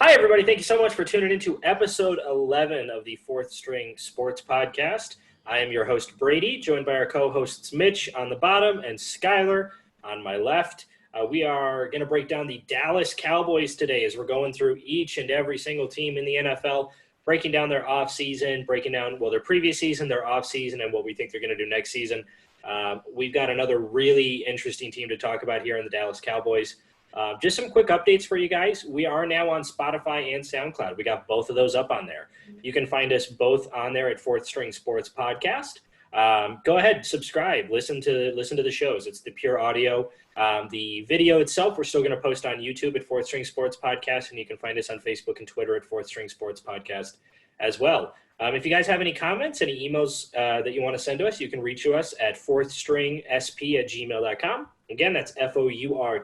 Hi, everybody. Thank you so much for tuning into episode 11 of the Fourth String Sports Podcast. I am your host, Brady, joined by our co hosts, Mitch on the bottom and Skylar on my left. We are going to break down the Dallas Cowboys today as we're going through each and every single team in the NFL, breaking down their offseason, breaking down, their previous season, their offseason, and what we think they're going to do next season. We've got another really interesting team to talk about here in the Dallas Cowboys. Just some quick updates for you guys. We are now on Spotify and SoundCloud. We got both of those up on there. You can find us both on there at Fourth String Sports Podcast. Go ahead, subscribe, listen to the shows. It's the pure audio. The video itself, we're still going to post on YouTube at Fourth String Sports Podcast, and you can find us on Facebook and Twitter at Fourth String Sports Podcast as well. If you guys have any comments, any emails that you want to send to us, you can reach us at fourthstringsp@gmail.com. Again, that's FOURTHSP,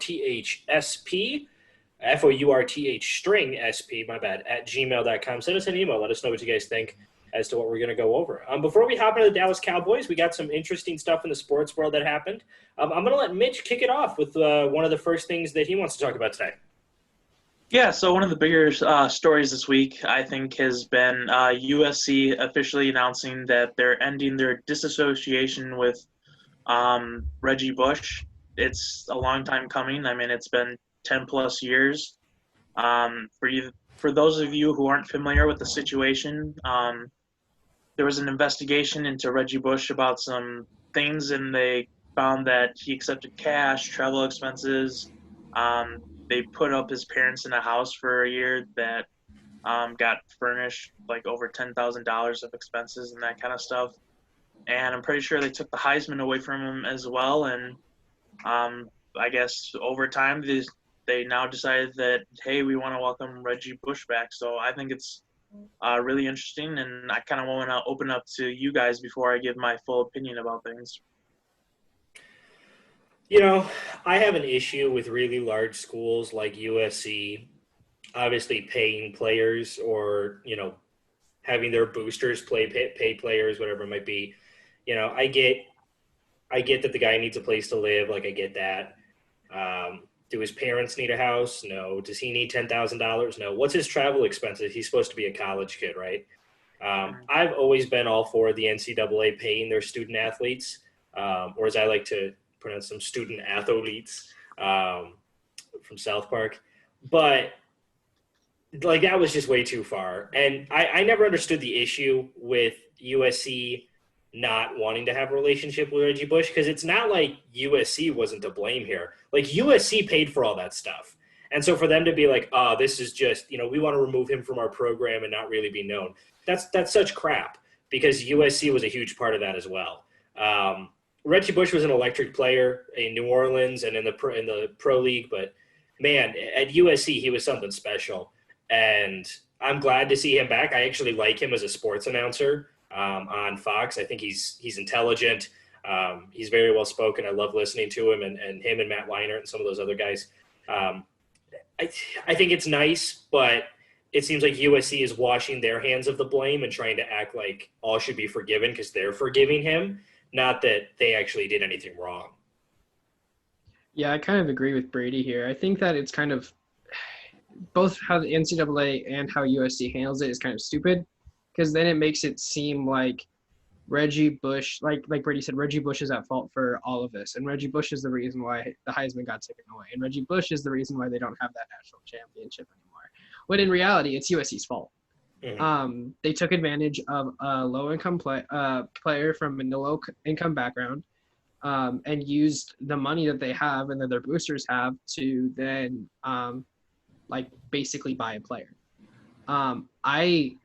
string SP, my bad, at gmail.com. Send us an email. Let us know what you guys think as to what we're going to go over. Before we hop into the Dallas Cowboys, we got some interesting stuff in the sports world that happened. I'm going to let Mitch kick it off with one of the first things that he wants to talk about today. Yeah, so one of the bigger stories this week, I think, has been USC officially announcing that they're ending their disassociation with Reggie Bush. It's a long time coming. I mean, it's been 10-plus years. For those of you who aren't familiar with the situation, there was an investigation into Reggie Bush about some things, and they found that he accepted cash, travel expenses. They put up his parents in a house for a year that got furnished like over $10,000 of expenses and that kind of stuff. And I'm pretty sure they took the Heisman away from him as well. And I guess over time they now decided that, hey, we want to welcome Reggie Bush back. So I think it's really interesting, and I kind of want to open up to you guys before I give my full opinion about things. You know, I have an issue with really large schools like USC, obviously paying players or, having their boosters pay players, whatever it might be. I get that the guy needs a place to live. Like, I get that. Do his parents need a house? No. Does he need $10,000? No. What's his travel expenses? He's supposed to be a college kid, right? I've always been all for the NCAA paying their student athletes, or as I like to pronounce them, student athletes from South Park. But like, that was just way too far. And I never understood the issue with USC not wanting to have a relationship with Reggie Bush, because it's not like USC wasn't to blame here. Like, USC paid for all that stuff. And so for them to be like, oh, this is just, we want to remove him from our program and not really be known. That's such crap, because USC was a huge part of that as well. Reggie Bush was an electric player in New Orleans and in the pro league, but man, at USC, he was something special. And I'm glad to see him back. I actually like him as a sports announcer on Fox. I think he's intelligent. He's very well spoken. I love listening to him, and him and Matt Leinart and some of those other guys. I think it's nice, but it seems like USC is washing their hands of the blame and trying to act like all should be forgiven because they're forgiving him, not that they actually did anything wrong. Yeah, I kind of agree with Brady here. I think that it's kind of both how the NCAA and how USC handles it is kind of stupid, because then it makes it seem like Reggie Bush, like Brady said, Reggie Bush is at fault for all of this. And Reggie Bush is the reason why the Heisman got taken away. And Reggie Bush is the reason why they don't have that national championship anymore. When in reality, it's USC's fault. Mm-hmm. They took advantage of a low-income player from a low-income background and used the money that they have and that their boosters have to then basically buy a player. I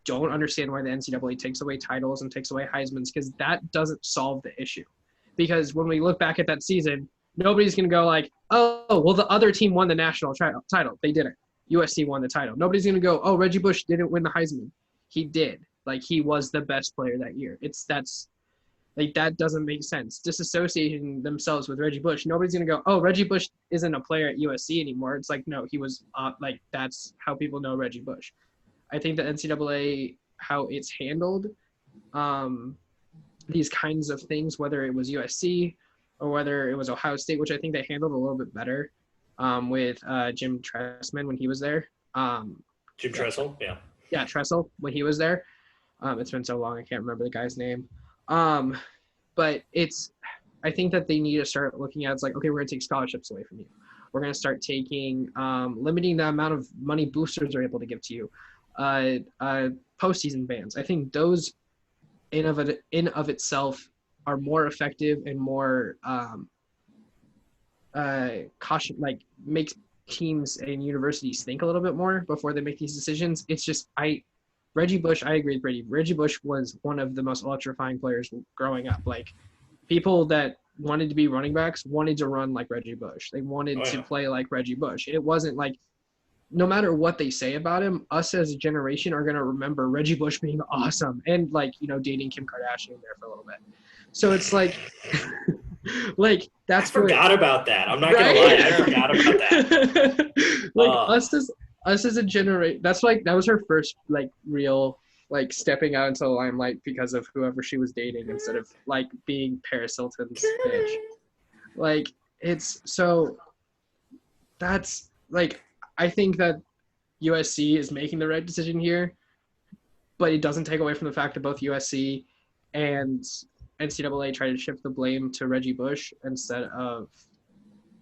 don't understand why the NCAA takes away titles and takes away Heismans, because that doesn't solve the issue. Because when we look back at that season, nobody's going to go like, oh, well, the other team won the national title. They didn't. USC won the title. Nobody's going to go, oh, Reggie Bush didn't win the Heisman. He did. Like, he was the best player that year. That doesn't make sense. Disassociating themselves with Reggie Bush, nobody's going to go, oh, Reggie Bush isn't a player at USC anymore. It's like, no, he was that's how people know Reggie Bush. I think the NCAA, how it's handled these kinds of things, whether it was USC or whether it was Ohio State, which I think they handled a little bit better with Jim Tressman when he was there. Jim Tressel, yeah. Yeah, Tressel when he was there. It's been so long I can't remember the guy's name. But I think that they need to start looking at it's like, okay, we're gonna take scholarships away from you. We're gonna start taking limiting the amount of money boosters are able to give to you. Postseason bans. I think those in of itself are more effective and more caution, like makes teams and universities think a little bit more before they make these decisions. It's just Reggie Bush, I agree with Brady. Reggie Bush was one of the most electrifying players growing up. Like people that wanted to be running backs wanted to run like Reggie Bush. They wanted to play like Reggie Bush. It wasn't like no matter what they say about him, us as a generation are going to remember Reggie Bush being awesome and like, dating Kim Kardashian there for a little bit. So it's like, like that's I forgot about that. I'm not gonna lie, I forgot about that. Like us as a generation, that's like that was her first like real like stepping out into the limelight because of whoever she was dating instead of like being Paris Hilton's bitch. Like it's so that's like I think that USC is making the right decision here, but it doesn't take away from the fact that both USC and NCAA tried to shift the blame to Reggie Bush instead of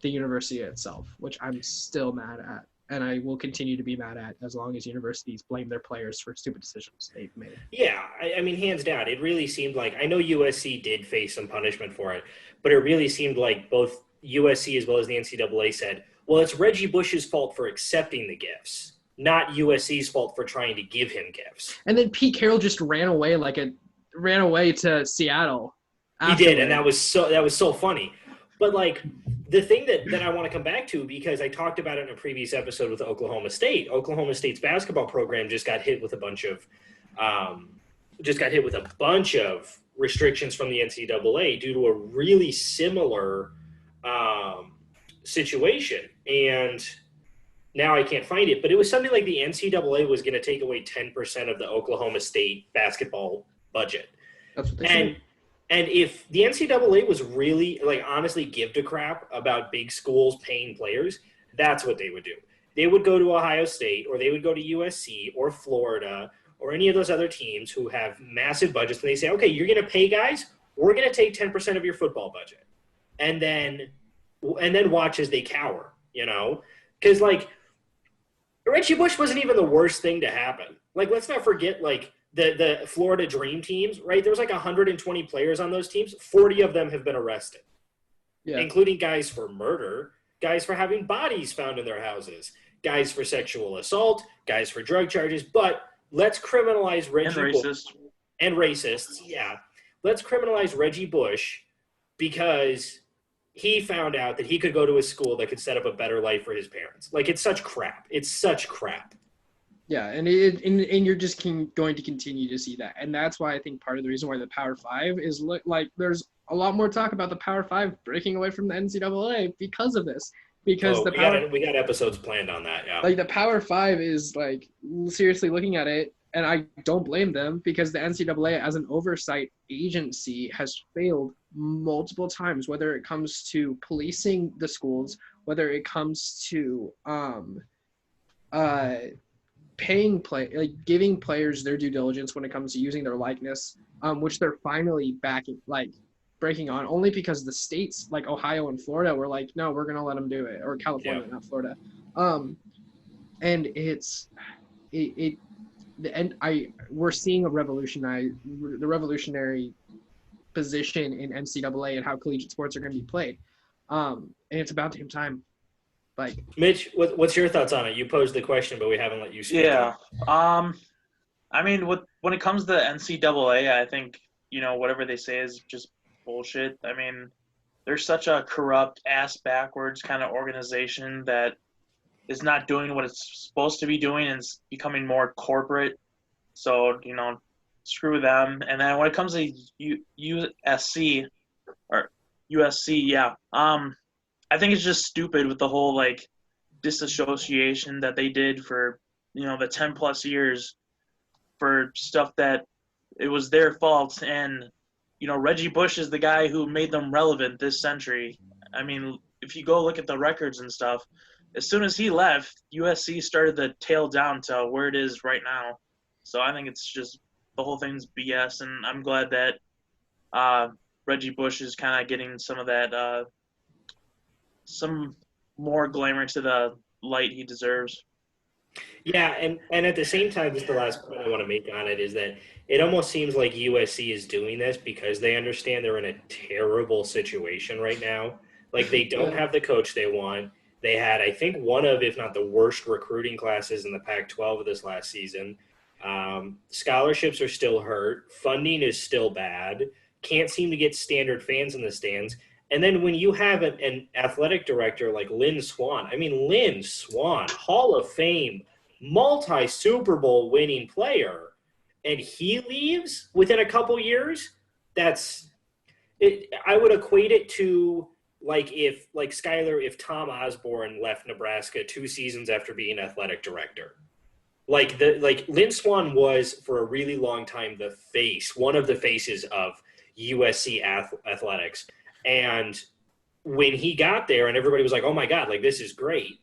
the university itself, which I'm still mad at. And I will continue to be mad at as long as universities blame their players for stupid decisions they've made. Yeah, I mean, hands down, it really seemed like, I know USC did face some punishment for it, but it really seemed like both USC as well as the NCAA said, well, it's Reggie Bush's fault for accepting the gifts, not USC's fault for trying to give him gifts. And then Pete Carroll just ran away to Seattle. He did, and that was so funny. But like the thing that I want to come back to, because I talked about it in a previous episode with Oklahoma State. Oklahoma State's basketball program just got hit with a bunch of restrictions from the NCAA due to a really similar situation. And now I can't find it, but it was something like the NCAA was going to take away 10% of the Oklahoma State basketball budget. That's what they said. And if the NCAA was really, like, honestly give a crap about big schools paying players, that's what they would do. They would go to Ohio State, or they would go to USC or Florida or any of those other teams who have massive budgets, and they say, okay, you're going to pay guys, we're going to take 10% of your football budget. And then watch as they cower, Because, like, Reggie Bush wasn't even the worst thing to happen. Like, let's not forget, like, the Florida Dream teams, right? There was like 120 players on those teams. 40 of them have been arrested, including guys for murder, guys for having bodies found in their houses, guys for sexual assault, guys for drug charges. But let's criminalize Reggie Bush. And racists, yeah. Let's criminalize Reggie Bush because he found out that he could go to a school that could set up a better life for his parents. Like, it's such crap. It's such crap. Yeah, and you're just going to continue to see that. And that's why I think part of the reason why the Power 5 is like there's a lot more talk about the Power 5 breaking away from the NCAA because of this. Because we got episodes planned on that, yeah. Like the Power 5 is like seriously looking at it, and I don't blame them because the NCAA as an oversight agency has failed multiple times, whether it comes to policing the schools, whether it comes to giving players their due diligence when it comes to using their likeness, which they're finally breaking on, only because the states like Ohio and Florida were like, no, we're gonna let them do it, or California, not Florida. And we're seeing the revolutionary position in NCAA and how collegiate sports are going to be played, and it's about damn time. Like, Mitch, what's your thoughts on it? You posed the question, but we haven't let you speak. Yeah. I mean, when it comes to the NCAA, I think, whatever they say is just bullshit. I mean, they're such a corrupt, ass-backwards kind of organization that is not doing what it's supposed to be doing and is becoming more corporate. So, screw them. And then when it comes to USC, yeah, I think it's just stupid with the whole, like, disassociation that they did for, the 10-plus years for stuff that it was their fault. And, Reggie Bush is the guy who made them relevant this century. I mean, if you go look at the records and stuff, as soon as he left, USC started to tail down to where it is right now. So I think it's just the whole thing's BS, and I'm glad that Reggie Bush is kind of getting some of that, some more glamour to the light he deserves. Yeah, and at the same time, just the last point I want to make on it is that it almost seems like USC is doing this because they understand they're in a terrible situation right now. Like they don't have the coach they want. They had, I think, one of, if not the worst recruiting classes in the Pac-12 of this last season. Scholarships are still hurt. Funding is still bad. Can't seem to get standard fans in the stands. And then when you have an athletic director like Lynn Swan, I mean, Lynn Swan, Hall of Fame, multi Super Bowl winning player, and he leaves within a couple years, that's it. I would equate it to like Skyler, if Tom Osborne left Nebraska 2 seasons after being athletic director. Like Lynn Swan was for a really long time one of the faces of USC athletics. And when he got there and everybody was like, oh my God, like this is great.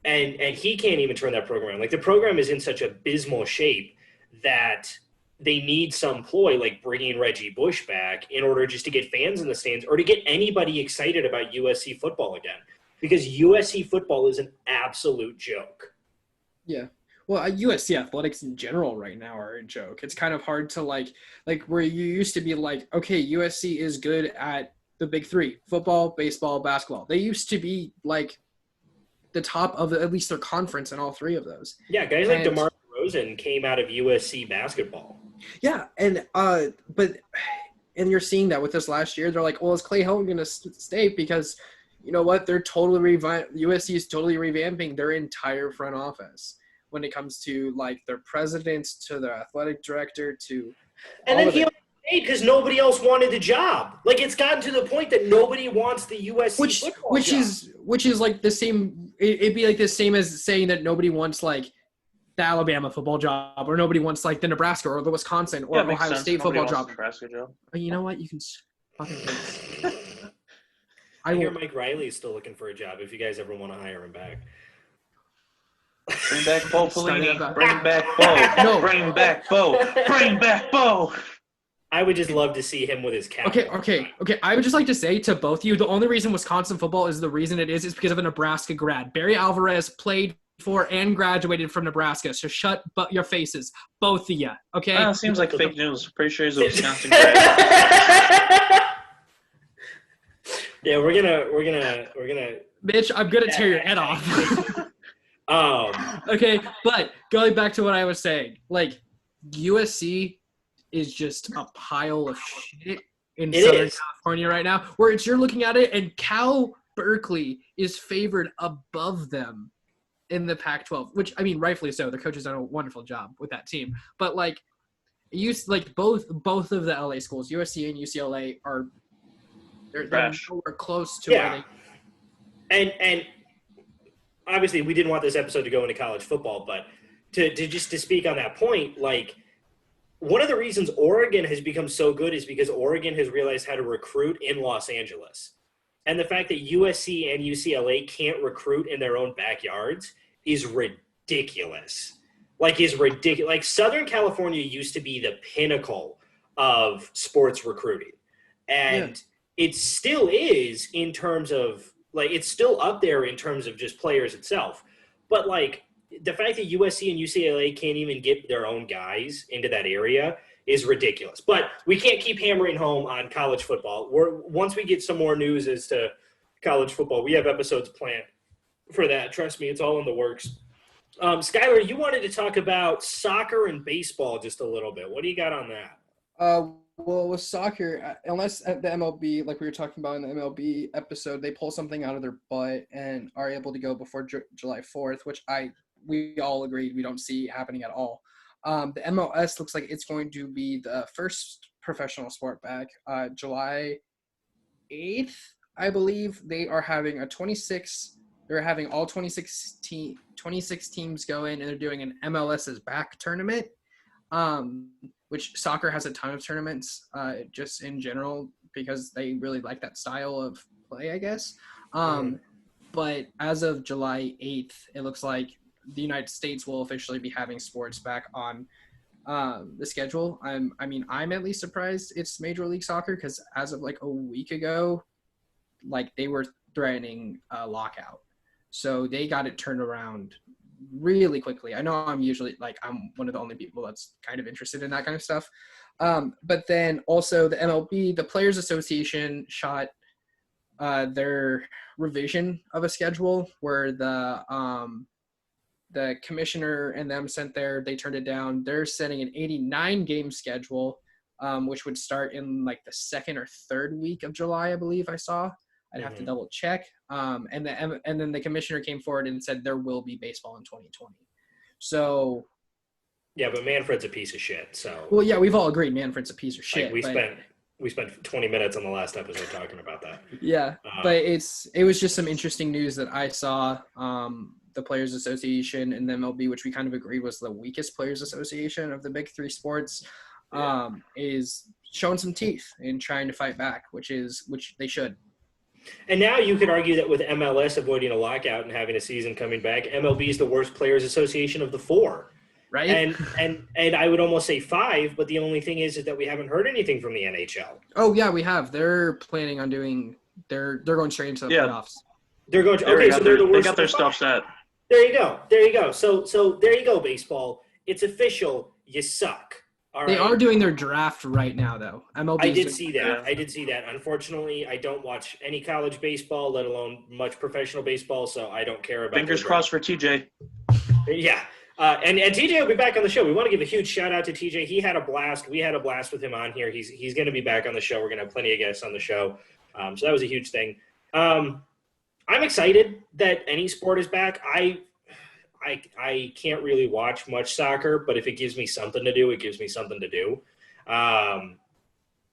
And he can't even turn that program around. Like the program is in such abysmal shape that they need some ploy like bringing Reggie Bush back in order just to get fans in the stands or to get anybody excited about USC football again. Because USC football is an absolute joke. Yeah. Well, USC athletics in general right now are a joke. It's kind of hard to like where you used to be like, okay, USC is good at the big three: football, baseball, basketball. They used to be like the top of at least their conference in all three of those. Yeah, guys like DeMar DeRozan came out of USC basketball. Yeah, and you're seeing that with this last year. They're like, well, is Clay Helton going to stay? Because you know what? They're totally USC is totally revamping their entire front office when it comes to like their presidents, to their athletic director, to and then he stayed because nobody else wanted the job. Like it's gotten to the point that nobody wants the USC football job. Which is like the same. It'd be like the same as saying that nobody wants like the Alabama football job, or nobody wants like the Nebraska or the Wisconsin or Ohio State football job. Nebraska job. But you know what? You can fucking. I hear Mike Riley is still looking for a job. If you guys ever want to hire him back. Bring back Bo Pelini. Bring back Bo. No. Bring back Bo. Bring back Bo. I would just love to see him with his cap. Okay. I would just like to say to both of you, the only reason Wisconsin football is the reason it is because of a Nebraska grad. Barry Alvarez played for and graduated from Nebraska. So shut your faces, both of you. Okay. Seems like fake news. Pretty sure he's a Wisconsin grad. Yeah, we're gonna. Bitch, I'm gonna tear your head off. Okay, but going back to what I was saying, like USC is just a pile of shit in Southern California right now, where you're looking at it and Cal Berkeley is favored above them in the Pac-12, which I mean, rightfully so. The coach has done a wonderful job with that team, but like both of the LA schools, USC and UCLA, they're nowhere close to where they. And obviously, we didn't want this episode to go into college football, but to speak on that point, like one of the reasons Oregon has become so good is because Oregon has realized how to recruit in Los Angeles. And the fact that USC and UCLA can't recruit in their own backyards is ridiculous. Like Southern California used to be the pinnacle of sports recruiting. And it still is in terms of it's still up there in terms of just players itself. But like the fact that USC and UCLA can't even get their own guys into that area is ridiculous. But we can't keep hammering home on college football. Once we get some more news as to college football, we have episodes planned for that. Trust me, it's all in the works. Skylar, you wanted to talk about soccer and baseball just a little bit. What do you got on that? Well, with soccer, unless at the MLB, like we were talking about in the MLB episode, they pull something out of their butt and are able to go before July 4th, which we all agreed we don't see happening at all. The MLS looks like it's going to be the first professional sport back. July 8th, I believe, they are having they're having all 26 teams go in, and they're doing an MLS's back tournament. Which soccer has a ton of tournaments just in general because they really like that style of play, I guess. But as of July 8th, it looks like the United States will officially be having sports back on the schedule. I'm at least surprised it's Major League Soccer because as of like a week ago, like they were threatening a lockout. So they got it turned around really quickly. I know I'm usually like I'm one of the only people that's kind of interested in that kind of stuff. But then also the MLB, the Players Association shot their revision of a schedule where the commissioner and them they turned it down. They're setting an 89 game schedule, which would start in like the second or third week of July, I believe I saw. I'd have to double check. And then the commissioner came forward and said there will be baseball in 2020. So. Yeah, but Manfred's a piece of shit. So. Well, yeah, we've all agreed Manfred's a piece of shit. Like we spent 20 minutes on the last episode talking about that. Yeah, but it was just some interesting news that I saw. The Players Association and the MLB, which we kind of agreed was the weakest Players Association of the big three sports, is showing some teeth in trying to fight back, which they should. And now you could argue that with MLS avoiding a lockout and having a season coming back, MLB is the worst Players Association of the four. Right. And I would almost say five, but the only thing is that we haven't heard anything from the NHL. Oh yeah, we have. They're planning on they're going straight into the playoffs. They're going to, okay, so they're the worst. They got their stuff set. There you go. So there you go, baseball. It's official. You suck. All they right? are doing their draft right now, though. MLB. I did see that. Unfortunately, I don't watch any college baseball, let alone much professional baseball, so I don't care about. Fingers crossed for TJ. Yeah. And TJ will be back on the show. We want to give a huge shout out to TJ. He had a blast. We had a blast with him on here. He's going to be back on the show. We're going to have plenty of guests on the show. So that was a huge thing. I'm excited that any sport is back. I can't really watch much soccer, but if it gives me something to do, it gives me something to do. I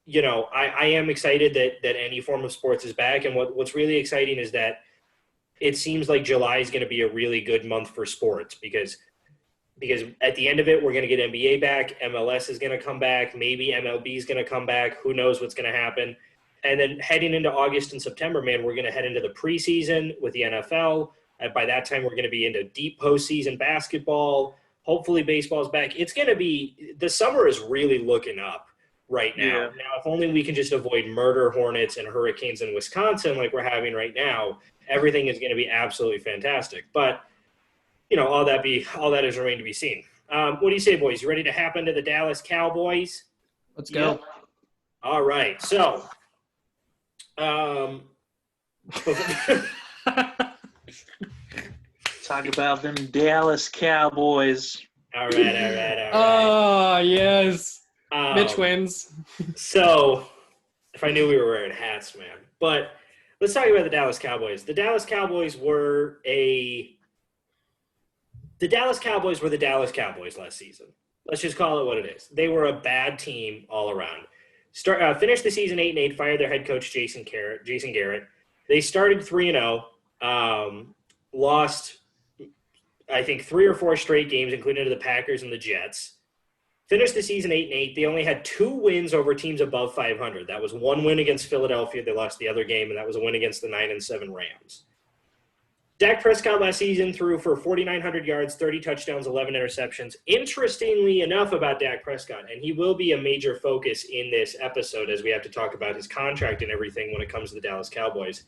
am excited that any form of sports is back. And what's really exciting is that it seems like July is going to be a really good month for sports because at the end of it, we're going to get NBA back. MLS is going to come back. Maybe MLB is going to come back. Who knows what's going to happen? And then heading into August and September, man, we're going to head into the preseason with the NFL. By that time, we're going to be into deep postseason basketball. Hopefully, baseball's back. It's going to be – the summer is really looking up right now. Yeah. Now, if only we can just avoid murder hornets and hurricanes in Wisconsin like we're having right now, everything is going to be absolutely fantastic. But – all that is remain to be seen. What do you say, boys? You ready to hop into the Dallas Cowboys? Let's go. Yep. All right. So, talk about them Dallas Cowboys. All right. Oh, yes. Mitch wins. So, if I knew we were wearing hats, man. But let's talk about the Dallas Cowboys. The Dallas Cowboys were the Dallas Cowboys last season. Let's just call it what it is. They were a bad team all around. Finished the season 8-8, fired their head coach Jason Garrett. They started 3-0, lost I think 3 or 4 straight games, including to the Packers and the Jets. Finished the season 8-8. They only had 2 wins over teams above 500. That was 1 win against Philadelphia. They lost the other game, and that was a win against the 9-7 Rams. Dak Prescott last season threw for 4,900 yards, 30 touchdowns, 11 interceptions. Interestingly enough about Dak Prescott, and he will be a major focus in this episode as we have to talk about his contract and everything when it comes to the Dallas Cowboys.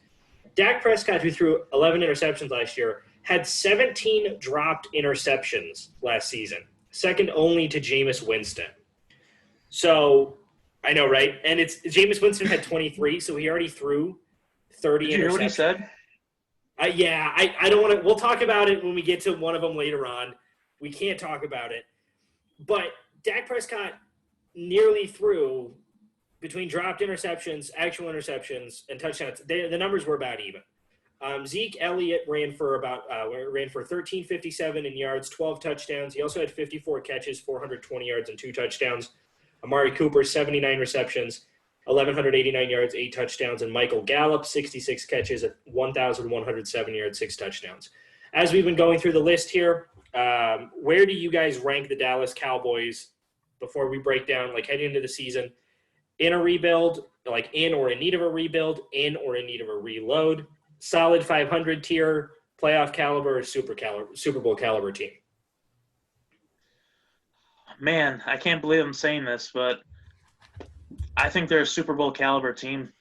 Dak Prescott, who threw 11 interceptions last year, had 17 dropped interceptions last season, second only to Jameis Winston. So, I know, right? And Jameis Winston had 23, so he already threw 30 interceptions. Did you hear what he said? I don't want to – we'll talk about it when we get to one of them later on. We can't talk about it. But Dak Prescott nearly threw between dropped interceptions, actual interceptions, and touchdowns. The numbers were about even. Zeke Elliott ran for 1357 in yards, 12 touchdowns. He also had 54 catches, 420 yards, and 2 touchdowns. Amari Cooper, 79 receptions, 1,189 yards, 8 touchdowns, and Michael Gallup, 66 catches at 1,107 yards, 6 touchdowns. As we've been going through the list here, where do you guys rank the Dallas Cowboys before we break down, like heading into the season, in a rebuild, like in or in need of a rebuild, in or in need of a reload, solid 500 tier, playoff caliber, or Super Bowl caliber team? Man, I can't believe I'm saying this, but I think they're a Super Bowl caliber team.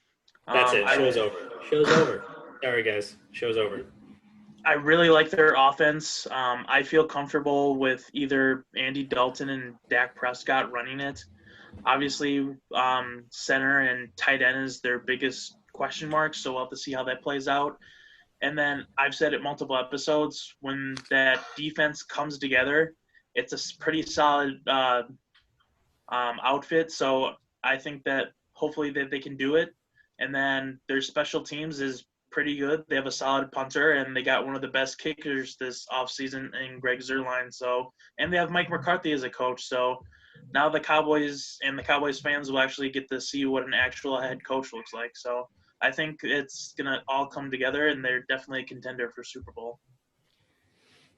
That's it. Show's over. Show's over. Sorry, guys. Show's over. I really like their offense. I feel comfortable with either Andy Dalton and Dak Prescott running it. Obviously, center and tight end is their biggest question mark, so we'll have to see how that plays out. And then I've said it multiple episodes, when that defense comes together, it's a pretty solid outfit. So I think that hopefully that they can do it. And then their special teams is pretty good. They have a solid punter, and they got one of the best kickers this offseason in Greg Zuerlein. So, and they have Mike McCarthy as a coach. So now the Cowboys and the Cowboys fans will actually get to see what an actual head coach looks like. So I think it's going to all come together, and they're definitely a contender for Super Bowl.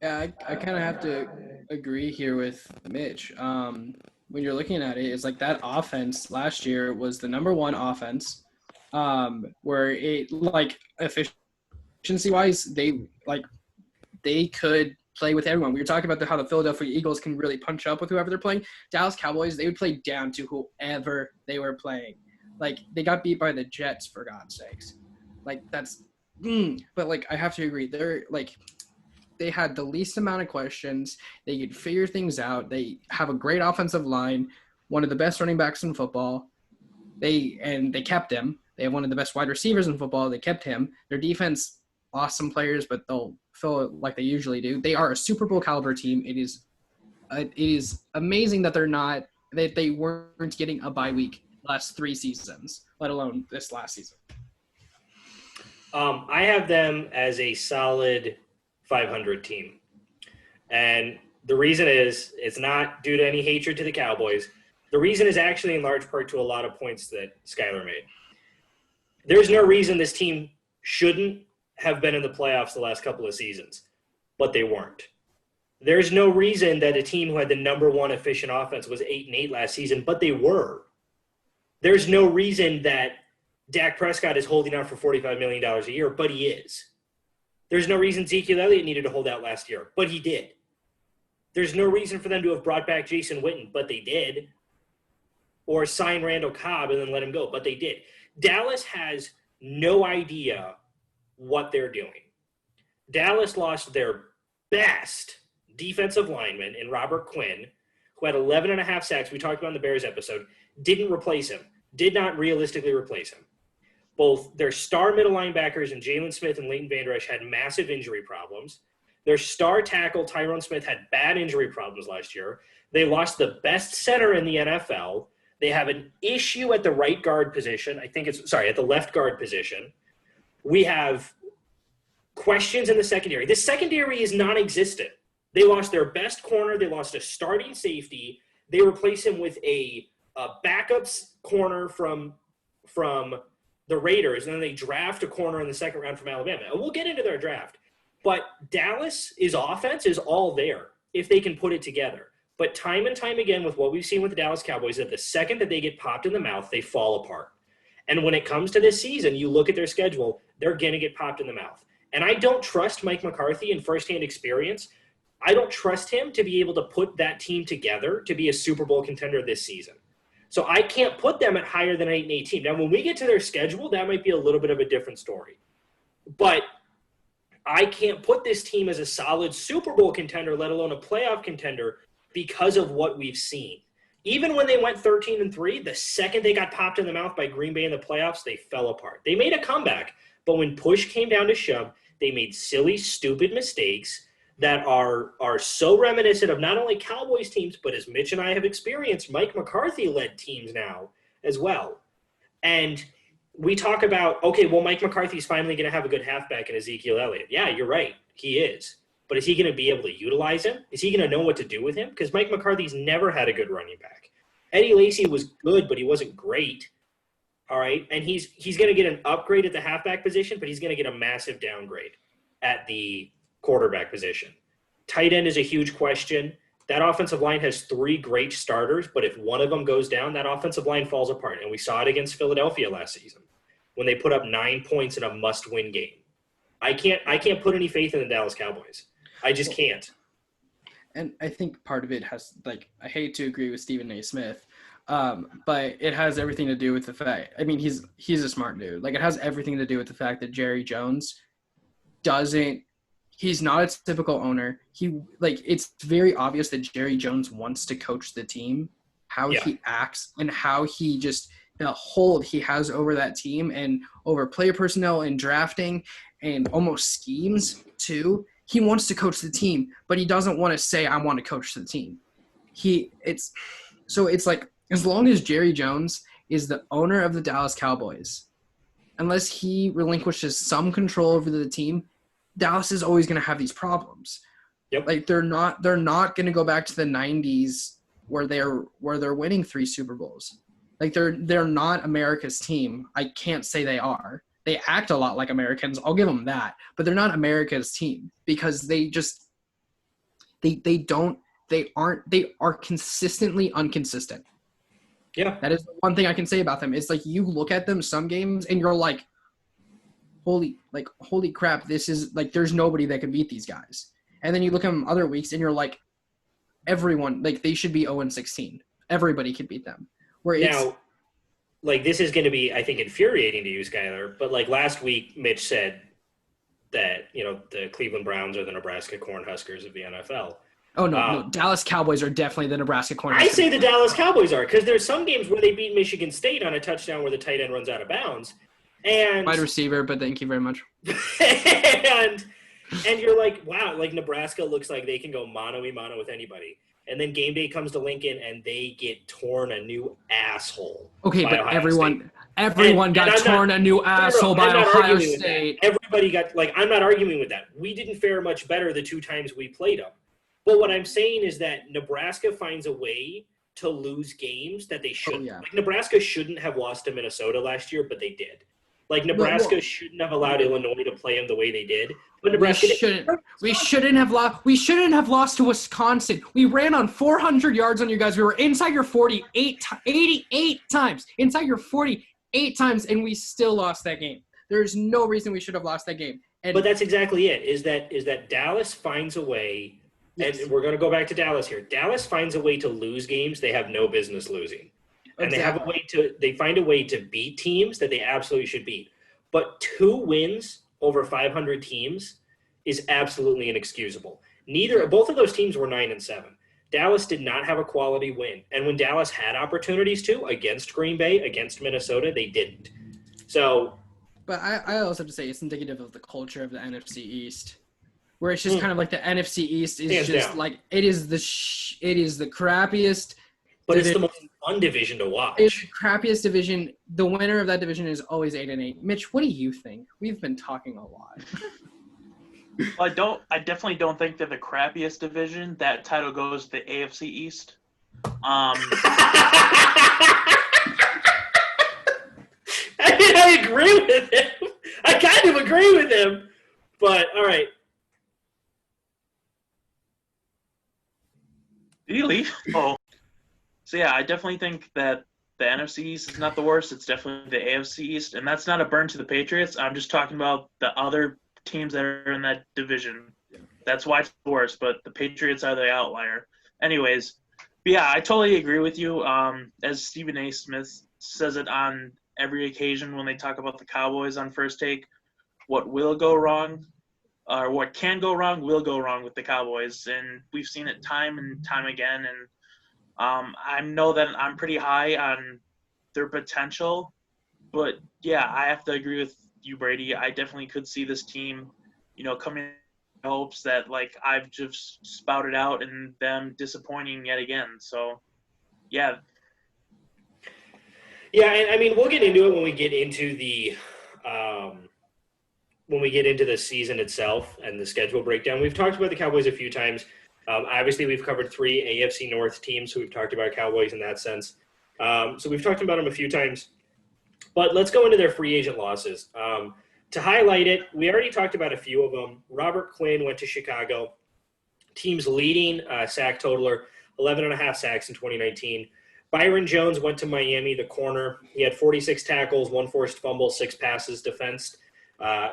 Yeah, I kind of have to agree here with Mitch. When you're looking at it, it's like that offense last year was the number one offense, where it, like, efficiency-wise, they could play with everyone. We were talking about how the Philadelphia Eagles can really punch up with whoever they're playing. Dallas Cowboys, they would play down to whoever they were playing. Like, they got beat by the Jets, for God's sakes. Like, that's but, like, I have to agree. They had the least amount of questions. They could figure things out. They have a great offensive line, one of the best running backs in football. They kept him. They have one of the best wide receivers in football. They kept him. Their defense lost some players, but they'll fill it like they usually do. They are a Super Bowl caliber team. It is amazing that they weren't getting a bye week last 3 seasons, let alone this last season. I have them as a solid 500 team. And the reason is, it's not due to any hatred to the Cowboys. The reason is actually in large part to a lot of points that Skylar made. There's no reason this team shouldn't have been in the playoffs the last couple of seasons, but they weren't. There's no reason that a team who had the number one efficient offense was 8-8 last season, but they were. There's no reason that Dak Prescott is holding out for $45 million a year, but he is. There's no reason Ezekiel Elliott needed to hold out last year, but he did. There's no reason for them to have brought back Jason Witten, but they did. Or sign Randall Cobb and then let him go, but they did. Dallas has no idea what they're doing. Dallas lost their best defensive lineman in Robert Quinn, who had 11.5 sacks. We talked about in the Bears episode. Didn't replace him. Did not realistically replace him. Both their star middle linebackers and Jalen Smith and Leighton Vander Esch had massive injury problems. Their star tackle, Tyrone Smith, had bad injury problems last year. They lost the best center in the NFL. They have an issue at the right guard position. At the left guard position. We have questions in the secondary. The secondary is non-existent. They lost their best corner. They lost a starting safety. They replaced him with a backups corner from the Raiders, and then they draft a corner in the second round from Alabama. And we'll get into their draft. But Dallas's offense is all there if they can put it together. But time and time again with what we've seen with the Dallas Cowboys, that the second that they get popped in the mouth, they fall apart. And when it comes to this season, you look at their schedule, they're going to get popped in the mouth. And I don't trust Mike McCarthy in firsthand experience. I don't trust him to be able to put that team together to be a Super Bowl contender this season. So I can't put them at higher than 8-8 team. Now, when we get to their schedule, that might be a little bit of a different story. But I can't put this team as a solid Super Bowl contender, let alone a playoff contender, because of what we've seen. Even when they went 13-3, the second they got popped in the mouth by Green Bay in the playoffs, they fell apart. They made a comeback, but when push came down to shove, they made silly, stupid mistakes that are so reminiscent of not only Cowboys teams, but as Mitch and I have experienced, Mike McCarthy-led teams now as well. And we talk about, okay, well, Mike McCarthy's finally going to have a good halfback in Ezekiel Elliott. Yeah, you're right. He is. But is he going to be able to utilize him? Is he going to know what to do with him? Because Mike McCarthy's never had a good running back. Eddie Lacy was good, but he wasn't great. All right? And he's going to get an upgrade at the halfback position, but he's going to get a massive downgrade at the quarterback position. Tight end is a huge question. That offensive line has 3 great starters, but if one of them goes down, that offensive line falls apart. And we saw it against Philadelphia last season when they put up 9 points in a must-win game. I can't put any faith in the Dallas Cowboys. I just can't. And I think part of it has, like, I hate to agree with Stephen A. Smith, but it has everything to do with the fact, I mean, he's a smart dude. Like, it has everything to do with the fact that Jerry Jones he's not a typical owner. It's very obvious that Jerry Jones wants to coach the team, how he acts and how he just, the hold he has over that team and over player personnel and drafting and almost schemes too. He wants to coach the team, but he doesn't want to say, I want to coach the team. It's like, as long as Jerry Jones is the owner of the Dallas Cowboys, unless he relinquishes some control over the team, Dallas is always going to have these problems. Yep. Like, they're not going to go back to the 90s where they're winning 3 Super Bowls. Like, they're not America's team. I can't say they are. They act a lot like Americans. I'll give them that. But they're not America's team because they are consistently inconsistent. Yeah. That is the one thing I can say about them. It's like, you look at them some games and you're like, holy crap, this is like, there's nobody that can beat these guys. And then you look at them other weeks and you're like, everyone, like, they should be 0-16. Everybody could beat them. Now, like, this is going to be, I think, infuriating to you, Skylar, but like last week, Mitch said that, the Cleveland Browns are the Nebraska Cornhuskers of the NFL. Oh, no. Dallas Cowboys are definitely the Nebraska Cornhuskers. I say the Dallas Cowboys are, because there's some games where they beat Michigan State on a touchdown where the tight end runs out of bounds. And wide receiver, but thank you very much. and you're like, wow, like Nebraska looks like they can go mano-a-mano with anybody. And then game day comes to Lincoln, and they get torn a new asshole. Okay, but everyone got torn a new asshole by Ohio State. Everybody got, like, I'm not arguing with that. We didn't fare much better the 2 times we played them. But what I'm saying is that Nebraska finds a way to lose games that they shouldn't. Oh, yeah. Like, Nebraska shouldn't have lost to Minnesota last year, but they did. Like, Nebraska shouldn't have allowed Illinois to play them the way they did. But Nebraska we shouldn't have lost. We shouldn't have lost to Wisconsin. We ran on 400 yards on you guys. We were inside your 88 times. Inside your 48 times, and we still lost that game. There's no reason we should have lost that game. But that's exactly it. Is that Dallas finds a way, yes. And we're going to go back to Dallas here. Dallas finds a way to lose games they have no business losing. And they find a way to beat teams that they absolutely should beat. But 2 wins over 500 teams is absolutely inexcusable. Both of those teams were 9-7. Dallas did not have a quality win. And when Dallas had opportunities to, against Green Bay, against Minnesota, they didn't. So, but I also have to say it's indicative of the culture of the NFC East, where it's just kind of like the NFC East is hands just down. like, it is the crappiest. But it's the most fun division to watch. It's the crappiest division. The winner of that division is always 8-8. Mitch, what do you think? We've been talking a lot. Well, I definitely don't think they're the crappiest division. That title goes to the AFC East. I agree with him. I kind of agree with him. But, all right. Did he leave? Oh. So, yeah, I definitely think that the NFC East is not the worst. It's definitely the AFC East. And that's not a burn to the Patriots. I'm just talking about the other teams that are in that division. That's why it's the worst, but the Patriots are the outlier. Anyways, but yeah, I totally agree with you. As Stephen A. Smith says it on every occasion when they talk about the Cowboys on First Take, what will go wrong or what can go wrong will go wrong with the Cowboys. And we've seen it time and time again. And I know that I'm pretty high on their potential, but yeah, I have to agree with you, Brady. I definitely could see this team, coming in hopes that, like, I've just spouted out and them disappointing yet again. So, yeah. Yeah, and I mean, we'll get into it when we get into the season itself and the schedule breakdown. We've talked about the Cowboys a few times. Obviously, we've covered 3 AFC North teams, so we've talked about Cowboys in that sense. So we've talked about them a few times. But let's go into their free agent losses. To highlight it, we already talked about a few of them. Robert Quinn went to Chicago. Team's leading sack totaler, 11.5 sacks in 2019. Byron Jones went to Miami, the corner. He had 46 tackles, 1 forced fumble, 6 passes defensed.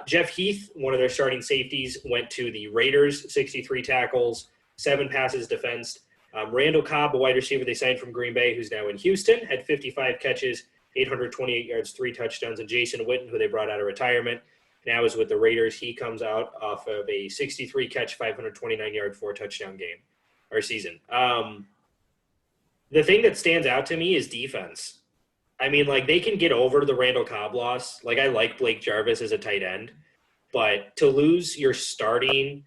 Jeff Heath, one of their starting safeties, went to the Raiders, 63 tackles, 7 passes defensed. Randall Cobb, a wide receiver they signed from Green Bay, who's now in Houston, had 55 catches, 828 yards, 3 touchdowns. And Jason Witten, who they brought out of retirement, now is with the Raiders. He comes out off of a 63-catch, 529-yard, 4-touchdown game or season. The thing that stands out to me is defense. I mean, like, they can get over the Randall Cobb loss. Like, I like Blake Jarvis as a tight end. But to lose your starting,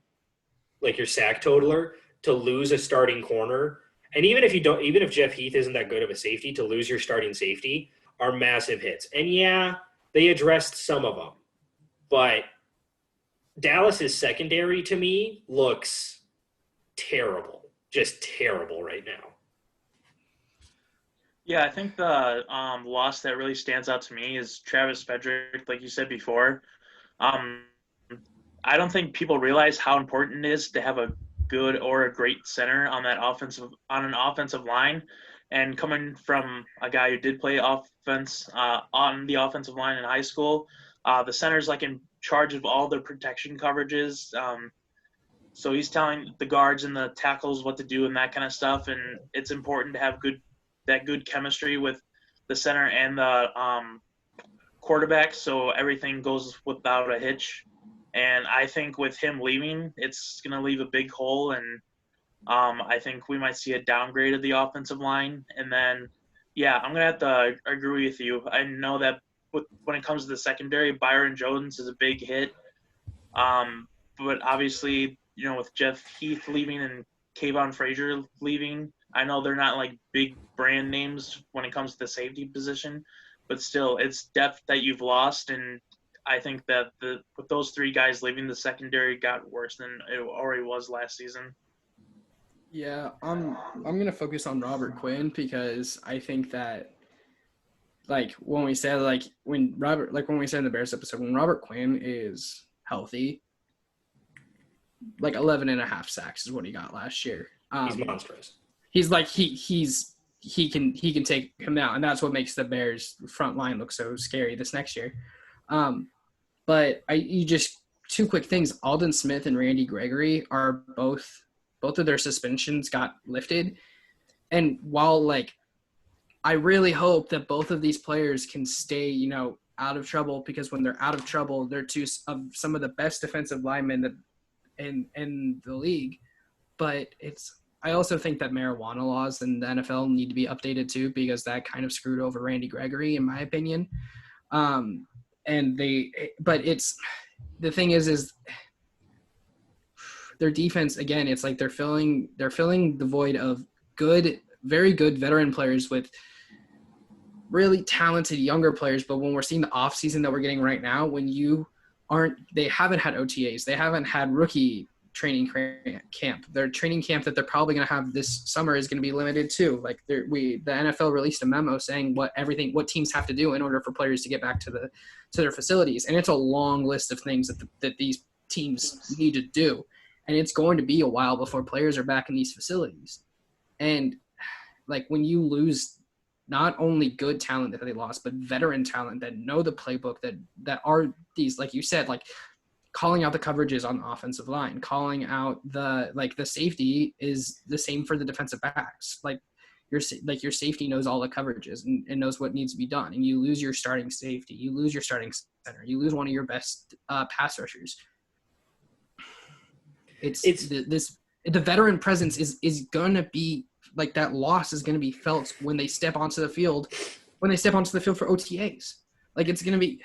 like your sack totaler, to lose a starting corner, and even if Jeff Heath isn't that good of a safety, to lose your starting safety are massive hits. And yeah, they addressed some of them. But Dallas's secondary, to me, looks terrible. Just terrible right now. Yeah, I think the loss that really stands out to me is Travis Frederick, like you said before. I don't think people realize how important it is to have a good or a great center on an offensive line. And coming from a guy who did play offense on the offensive line in high school, the center's like in charge of all the protection coverages. So he's telling the guards and the tackles what to do and that kind of stuff. And it's important to have that good chemistry with the center and the quarterback, so everything goes without a hitch. And I think with him leaving, it's going to leave a big hole, and I think we might see a downgrade of the offensive line. And then, yeah, I'm going to have to agree with you. I know that when it comes to the secondary, Byron Jones is a big hit. But obviously, with Jeff Heath leaving and Kayvon Frazier leaving, I know they're not like big brand names when it comes to the safety position, but still, it's depth that you've lost. And I think that with those 3 guys leaving, the secondary got worse than it already was last season. Yeah, I'm gonna focus on Robert Quinn because I think that when we said in the Bears episode, when Robert Quinn is healthy, 11 and a half sacks is what he got last year. He's monstrous. He's he can take him out, and that's what makes the Bears front line look so scary this next year. But just 2 quick things. Alden Smith and Randy Gregory are both of their suspensions got lifted. And while I really hope that both of these players can stay, out of trouble, because when they're out of trouble, they're 2 of some of the best defensive linemen in the league. But I also think that marijuana laws in the NFL need to be updated too, because that kind of screwed over Randy Gregory, in my opinion. The thing is their defense, again, it's like they're filling the void of very good veteran players with really talented younger players. But when we're seeing the offseason that we're getting right now, they haven't had OTAs, they haven't had rookie training camp. Their training camp that they're probably going to have this summer is going to be limited too. The NFL released a memo saying what teams have to do in order for players to get back to their facilities, and it's a long list of things that these teams need to do, and it's going to be a while before players are back in these facilities. And when you lose not only good talent that they lost, but veteran talent that know the playbook, that are these, like you said, calling out the coverages on the offensive line, calling out the safety is the same for the defensive backs. Your safety knows all the coverages and knows what needs to be done. And you lose your starting safety, you lose your starting center, you lose one of your best pass rushers. The veteran presence is gonna be that loss is gonna be felt when they step onto the field for OTAs. It's gonna be,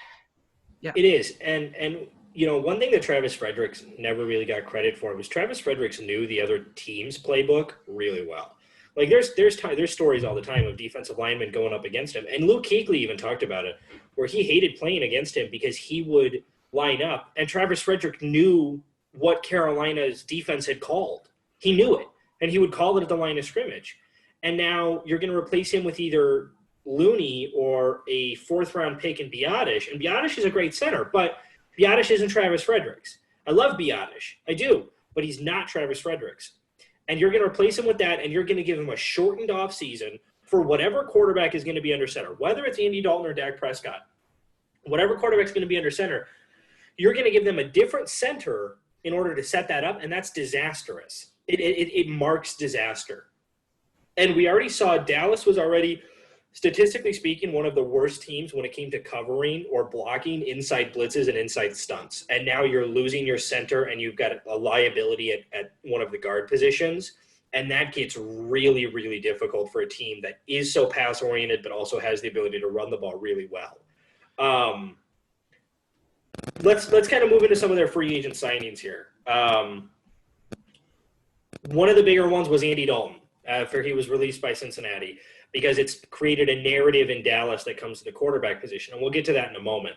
yeah. It is, and one thing that Travis Fredericks never really got credit for was Travis Fredericks knew the other team's playbook really well. There's stories all the time of defensive linemen going up against him, and Luke Kuechly even talked about it, where he hated playing against him because he would line up, and Travis Frederick knew what Carolina's defense had called. He knew it, and he would call it at the line of scrimmage. And now you're going to replace him with either Looney or a 4th-round pick in Biotish, and Biotish is a great center, but Biotish isn't Travis Fredericks. I love Biotish. I do. But he's not Travis Fredericks. And you're going to replace him with that, and you're going to give him a shortened offseason for whatever quarterback is going to be under center, whether it's Andy Dalton or Dak Prescott. Whatever quarterback's going to be under center, you're going to give them a different center in order to set that up, and that's disastrous. It marks disaster. And we already saw Dallas was already, statistically speaking, one of the worst teams when it came to covering or blocking inside blitzes and inside stunts. And now you're losing your center and you've got a liability at one of the guard positions. And that gets really, really difficult for a team that is so pass-oriented but also has the ability to run the ball really well. Let's kind of move into some of their free agent signings here. One of the bigger ones was Andy Dalton after he was released by Cincinnati, because it's created a narrative in Dallas that comes to the quarterback position, and we'll get to that in a moment.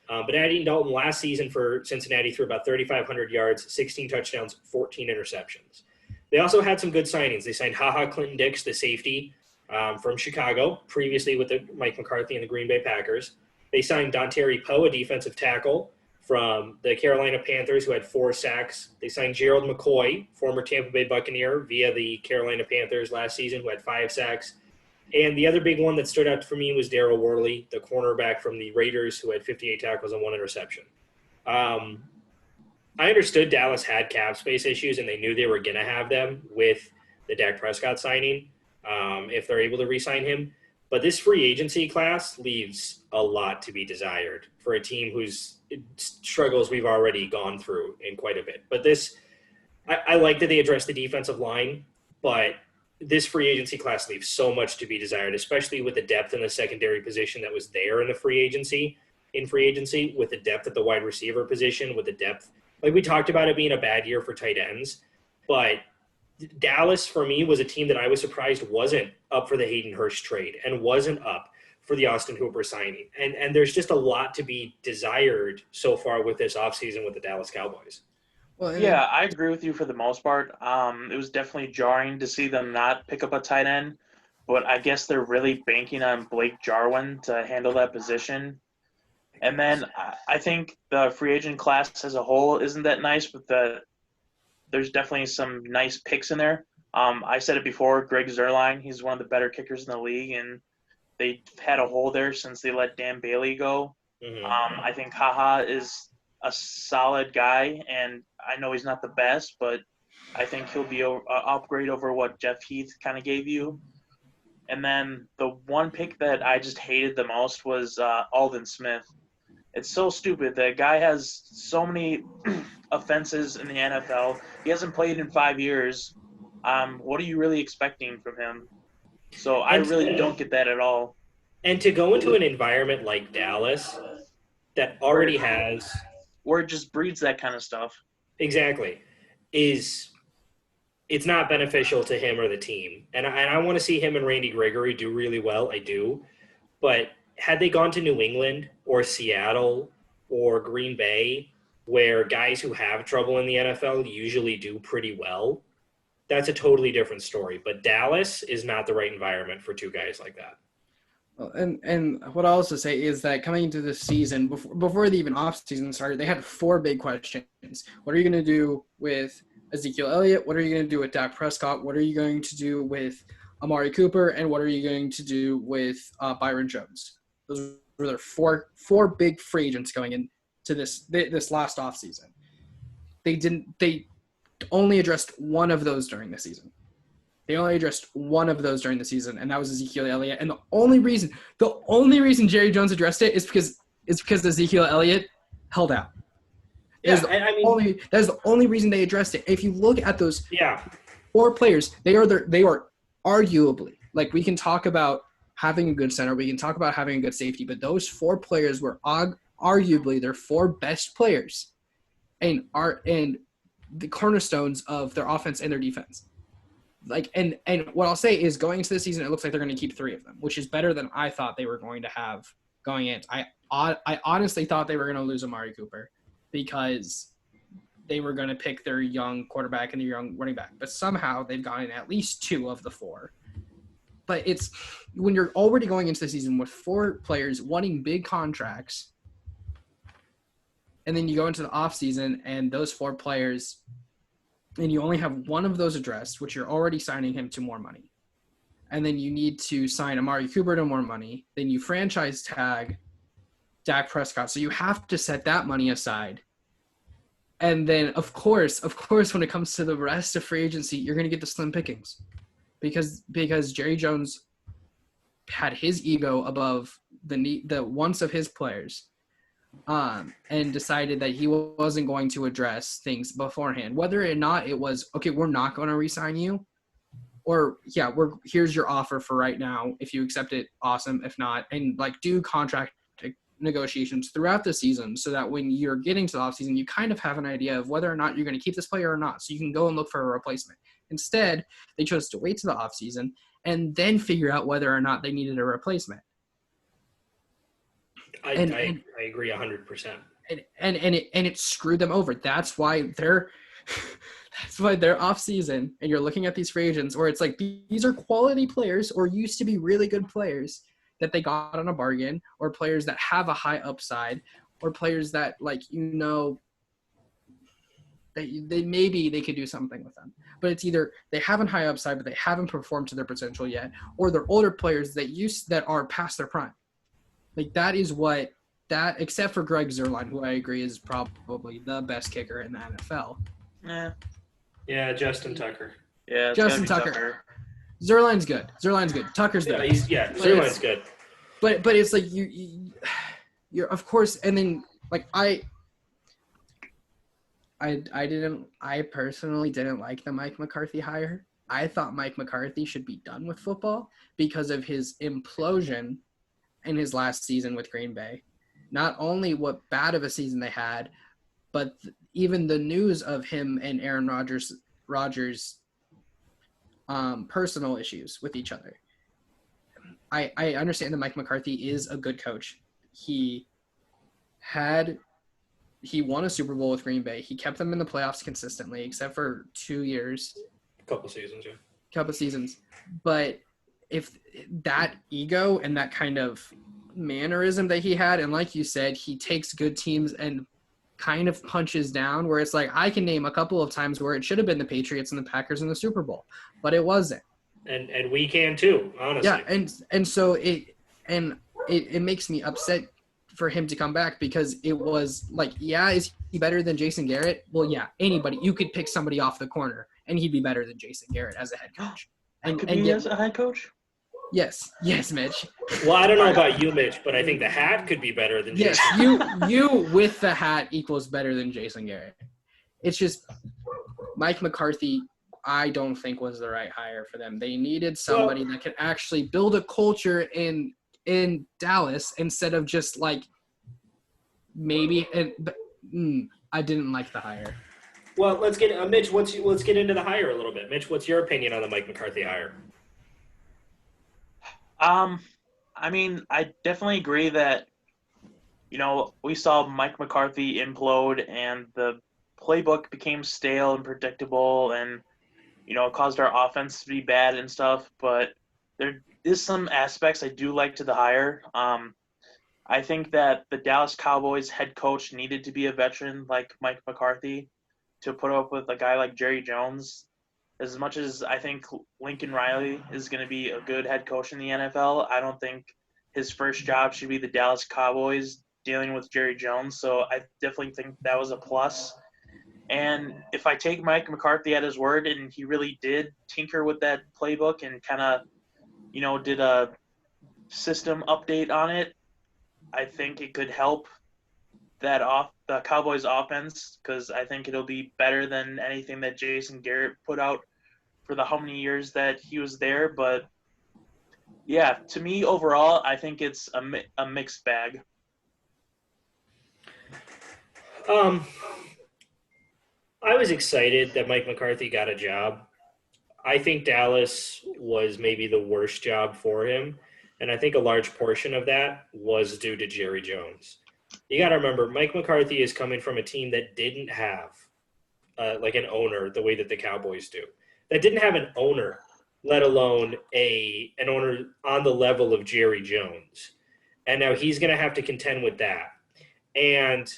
But Andy Dalton last season for Cincinnati threw about 3,500 yards, 16 touchdowns, 14 interceptions. They also had some good signings. They signed Clinton-Dix, the safety from Chicago, previously with Mike McCarthy and the Green Bay Packers. They signed Dontari Poe, a defensive tackle from the Carolina Panthers, who had 4 sacks. They signed Gerald McCoy, former Tampa Bay Buccaneer, via the Carolina Panthers last season, who had 5 sacks. And the other big one that stood out for me was Darryl Worley, the cornerback from the Raiders, who had 58 tackles and 1 interception. I understood Dallas had cap space issues, and they knew they were going to have them with the Dak Prescott signing if they're able to re-sign him. But this free agency class leaves a lot to be desired for a team whose struggles we've already gone through in quite a bit. But this, I like that they addressed the defensive line, but this free agency class leaves so much to be desired, especially with the depth in the secondary position that was there in the free agency, with the depth at the wide receiver position, with the depth. Like we talked about it being a bad year for tight ends, but Dallas, for me, was a team that I was surprised wasn't up for the Hayden Hurst trade and wasn't up for the Austin Hooper signing. And there's just a lot to be desired so far with this offseason with the Dallas Cowboys. Well, yeah, I agree with you for the most part. It was definitely jarring to see them not pick up a tight end, but I guess they're really banking on Blake Jarwin to handle that position. And then I think the free agent class as a whole isn't that nice, but there's definitely some nice picks in there. I said it before, Greg Zuerlein, he's one of the better kickers in the league, and they've had a hole there since they let Dan Bailey go. Mm-hmm. I think is a solid guy, and I know he's not the best, but I think he'll be an upgrade over what Jeff Heath kind of gave you. And then the one pick that I just hated the most was Aldon Smith. It's so stupid. The guy has so many offenses in the NFL. He hasn't played in 5 years. What are you really expecting from him? So I really don't get that at all. And to go into an environment like Dallas that already has – where it just breeds that kind of stuff. Exactly. It's not beneficial to him or the team. And I want to see him and Randy Gregory do really well. I do. But had they gone to New England or Seattle or Green Bay, where guys who have trouble in the NFL usually do pretty well, that's a totally different story. But Dallas is not the right environment for 2 guys like that. And what I'll also say is that coming into this season, before the even off-season started, they had 4 big questions. What are you going to do with Ezekiel Elliott? What are you going to do with Dak Prescott? What are you going to do with Amari Cooper? And what are you going to do with Byron Jones? Those were their four big free agents going into this last offseason. They only addressed one of those during the season. They only addressed one of those during the season, and that was Ezekiel Elliott. And the only reason Jerry Jones addressed it is because Ezekiel Elliott held out. That's the only reason they addressed it. If you look at those 4 players, they are arguably, like, we can talk about having a good center, we can talk about having a good safety, but those 4 players were arguably their 4 best players, and the cornerstones of their offense and their defense. Like, and what I'll say is, going into the season, it looks like they're going to keep 3 of them, which is better than I thought they were going to have going in. I honestly thought they were going to lose Amari Cooper because they were going to pick their young quarterback and their young running back, but somehow they've gotten at least 2 of the 4. But it's when you're already going into the season with 4 players wanting big contracts, and then you go into the offseason and those 4 players – and you only have one of those addressed, which you're already signing him to more money. And then you need to sign Amari Cooper to more money. Then you franchise tag Dak Prescott. So you have to set that money aside And then, of course, when it comes to the rest of free agency, you're going to get the slim pickings because Jerry Jones had his ego above the wants of his players, and decided that he wasn't going to address things beforehand, whether or not it was, okay, we're not going to re-sign you, or yeah, here's your offer for right now. If you accept it, awesome. If not, and like do contract negotiations throughout the season so that when you're getting to the offseason, you kind of have an idea of whether or not you're going to keep this player or not, so you can go and look for a replacement. Instead, they chose to wait to the offseason and then figure out whether or not they needed a replacement. I agree 100%. And it screwed them over. That's why they're off season, and you're looking at these free agents where it's like these are quality players or used to be really good players that they got on a bargain, or players that have a high upside, or players that they maybe they could do something with them. But it's either they haven't high upside but they haven't performed to their potential yet, or they're older players that are past their prime. Like that is what that, except for Greg Zuerlein, who I agree is probably the best kicker in the NFL. Yeah, Justin Tucker. Yeah, Justin Tucker. Zuerlein's good. Tucker's there. Zuerlein's good. But it's like you're of course, and then like I personally didn't like the Mike McCarthy hire. I thought Mike McCarthy should be done with football because of his implosion in his last season with Green Bay. Not only what bad of a season they had, but even the news of him and Aaron Rodgers' personal issues with each other. I understand that Mike McCarthy is a good coach. He won a Super Bowl with Green Bay. He kept them in the playoffs consistently, except for 2 years. Couple seasons. But if that ego and that kind of mannerism that he had, and like you said, he takes good teams and kind of punches down, where it's like, I can name a couple of times where it should have been the Patriots and the Packers in the Super Bowl, but it wasn't. And we can too, honestly. Yeah, and so it makes me upset for him to come back, because it was like, yeah, is he better than Jason Garrett? Well, yeah, anybody, you could pick somebody off the corner and he'd be better than Jason Garrett as a head coach. As a head coach? Yes, Mitch. Well, I don't know about you, Mitch, but I think the hat could be better than Jason. Yes, you with the hat equals better than Jason Garrett. It's just Mike McCarthy, I don't think was the right hire for them. They needed somebody that could actually build a culture in Dallas, instead of just like maybe. I didn't like the hire. Well, let's get Mitch. Let's get into the hire a little bit. Mitch, what's your opinion on the Mike McCarthy hire? I mean, I definitely agree that, we saw Mike McCarthy implode and the playbook became stale and predictable, and, it caused our offense to be bad and stuff. But there is some aspects I do like to the hire. I think that the Dallas Cowboys head coach needed to be a veteran like Mike McCarthy to put up with a guy like Jerry Jones. As much as I think Lincoln Riley is going to be a good head coach in the NFL, I don't think his first job should be the Dallas Cowboys dealing with Jerry Jones. So I definitely think that was a plus. And if I take Mike McCarthy at his word, and he really did tinker with that playbook and kind of, did a system update on it, I think it could help the Cowboys offense, because I think it'll be better than anything that Jason Garrett put out for the how many years that he was there. But yeah, to me overall, I think it's a mixed bag. I was excited that Mike McCarthy got a job. I think Dallas was maybe the worst job for him, and I think a large portion of that was due to Jerry Jones. You got to remember, Mike McCarthy is coming from a team that didn't have like an owner the way that the Cowboys do. That didn't have an owner, let alone an owner on the level of Jerry Jones. And now he's going to have to contend with that. And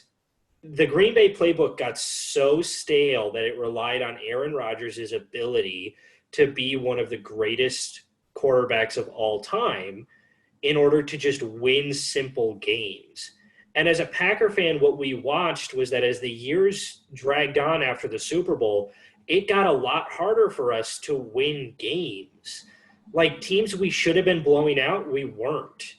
the Green Bay playbook got so stale that it relied on Aaron Rodgers' ability to be one of the greatest quarterbacks of all time in order to just win simple games. And as a Packer fan, what we watched was that as the years dragged on after the Super Bowl, it got a lot harder for us to win games. Like teams we should have been blowing out, we weren't.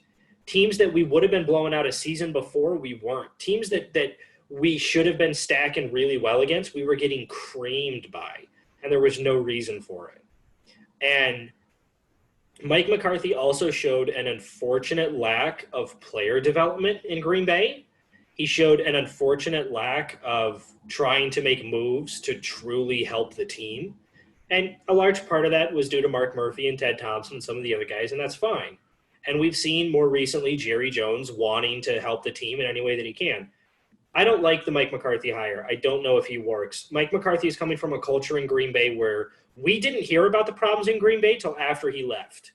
Teams that we would have been blowing out a season before, we weren't. Teams that we should have been stacking really well against, we were getting creamed by, and there was no reason for it. And Mike McCarthy also showed an unfortunate lack of player development in Green Bay. He showed an unfortunate lack of trying to make moves to truly help the team. And a large part of that was due to Mark Murphy and Ted Thompson and some of the other guys, and that's fine. And we've seen more recently Jerry Jones wanting to help the team in any way that he can. I don't like the Mike McCarthy hire. I don't know if he works. Mike McCarthy is coming from a culture in Green Bay where we didn't hear about the problems in Green Bay till after he left.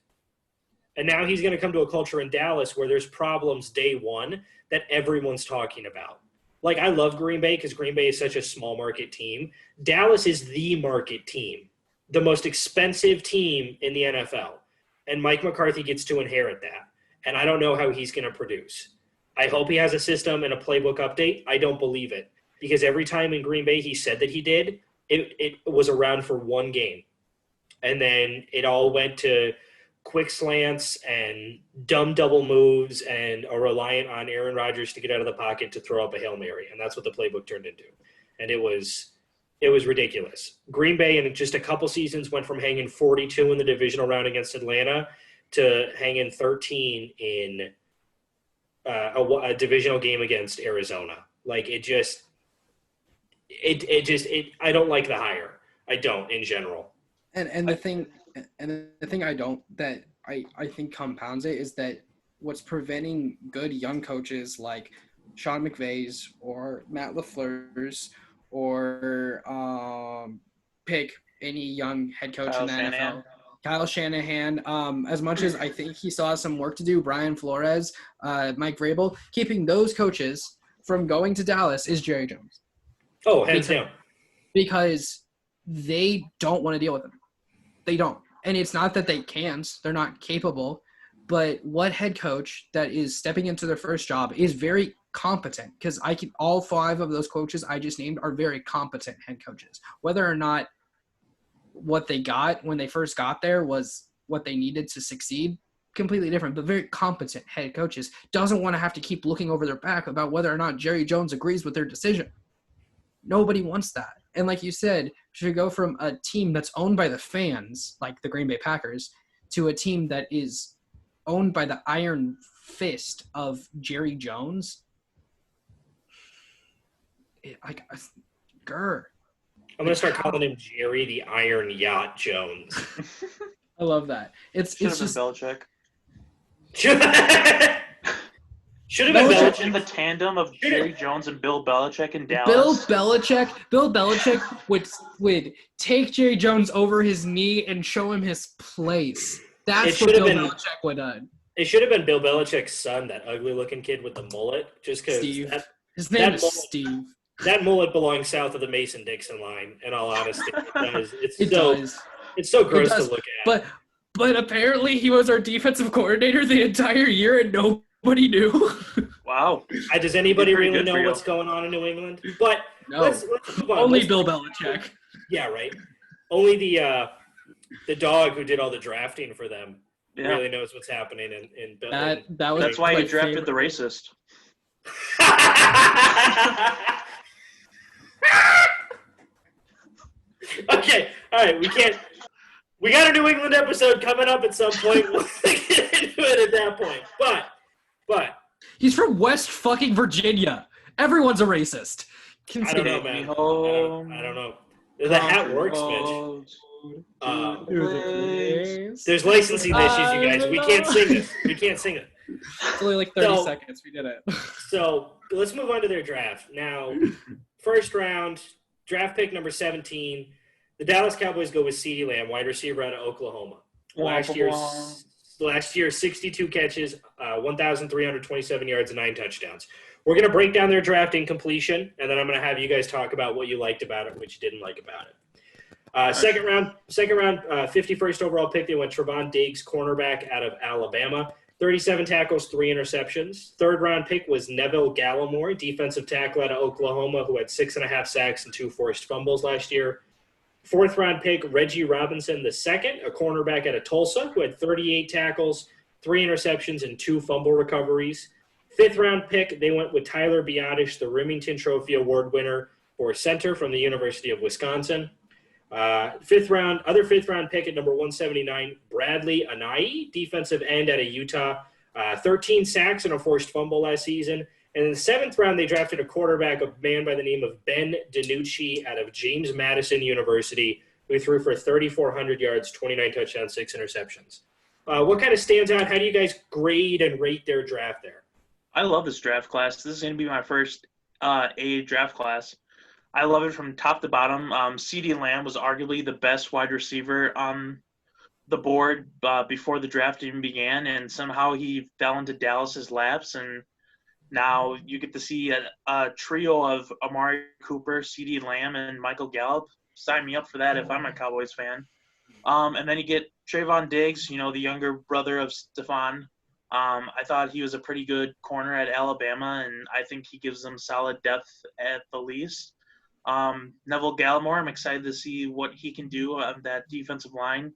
And now he's going to come to a culture in Dallas where there's problems day one that everyone's talking about. Like, I love Green Bay because Green Bay is such a small market team. Dallas is the market team, the most expensive team in the NFL. And Mike McCarthy gets to inherit that. And I don't know how he's going to produce. I hope he has a system and a playbook update. I don't believe it. Because every time in Green Bay he said that he did, it was around for one game. And then it all went to quick slants and dumb double moves and a reliant on Aaron Rodgers to get out of the pocket to throw up a Hail Mary. And that's what the playbook turned into. And it was ridiculous. Green Bay in just a couple seasons went from hanging 42 in the divisional round against Atlanta to hanging 13 in a divisional game against Arizona. Like I don't like the hire. I don't in general. And the thing that I think compounds it is that what's preventing good young coaches like Sean McVay's or Matt LaFleur's or pick any young head coach in the NFL. Kyle Shanahan, as much as I think he still has some work to do, Brian Flores, Mike Vrabel, keeping those coaches from going to Dallas is Jerry Jones. Oh, hands down. Because they don't want to deal with him. They don't. And it's not that they can't. They're not capable. But what head coach that is stepping into their first job is very competent? Because all five of those coaches I just named are very competent head coaches. Whether or not what they got when they first got there was what they needed to succeed, completely different, but very competent head coaches. Doesn't want to have to keep looking over their back about whether or not Jerry Jones agrees with their decision. Nobody wants that. And like you said, should go from a team that's owned by the fans, like the Green Bay Packers, to a team that is owned by the iron fist of Jerry Jones. Grr. I'm going to start calling him Jerry the Iron Yacht Jones. I love that. It's just Belichick. Should have been Belichick. In the tandem of Jerry Jones and Bill Belichick in Dallas. Bill Belichick would take Jerry Jones over his knee and show him his place. That's what Bill Belichick would have done. It should have been Bill Belichick's son, that ugly-looking kid with the mullet, just because his name is Steve. That mullet belongs south of the Mason-Dixon line, in all honesty. It does. It's so gross to look at. But apparently he was our defensive coordinator the entire year and nobody knew. Wow. Does anybody really know what's going on in New England? But no. let's move on. Only Bill Belichick. Yeah, right. Only the dog who did all the drafting for them really knows what's happening in Bill. That's why he drafted the racist. Okay, all right. We got a New England episode coming up at some point. We'll get into it at that point. But he's from West fucking Virginia. Everyone's a racist. I don't know, man. I don't know. The hat works, Mitch. There's licensing issues, you guys. We can't sing it. It's only like 30 seconds. We did it. So let's move on to their draft. Now, first round, draft pick number 17. The Dallas Cowboys go with CeeDee Lamb, wide receiver out of Oklahoma. Last year, 62 catches, 1,327 yards, and 9 touchdowns. We're going to break down their draft in completion, and then I'm going to have you guys talk about what you liked about it and what you didn't like about it. Second round, 51st overall pick, they went Trevon Diggs, cornerback out of Alabama. 37 tackles, 3 interceptions. Third-round pick was Neville Gallimore, defensive tackle out of Oklahoma, who had 6.5 sacks and 2 forced fumbles last year. Fourth-round pick, Reggie Robinson II, a cornerback out of Tulsa, who had 38 tackles, 3 interceptions, and 2 fumble recoveries. Fifth-round pick, they went with Tyler Biotish, the Remington Trophy Award winner for center from the University of Wisconsin. Other fifth-round pick at number 179, Bradley Anae, defensive end out of Utah, 13 sacks and a forced fumble last season. And in the seventh round, they drafted a quarterback, a man by the name of Ben DiNucci out of James Madison University, who threw for 3,400 yards, 29 touchdowns, 6 interceptions. What kind of stands out? How do you guys grade and rate their draft there? I love this draft class. This is going to be my first A draft class. I love it from top to bottom. CeeDee Lamb was arguably the best wide receiver on the board before the draft even began, and somehow he fell into Dallas's laps, and now you get to see a trio of Amari Cooper, CeeDee Lamb, and Michael Gallup. Sign me up for that if I'm a Cowboys fan. And then you get Trayvon Diggs, the younger brother of Stephon. I thought he was a pretty good corner at Alabama, and I think he gives them solid depth at the least. Neville Gallimore, I'm excited to see what he can do on that defensive line.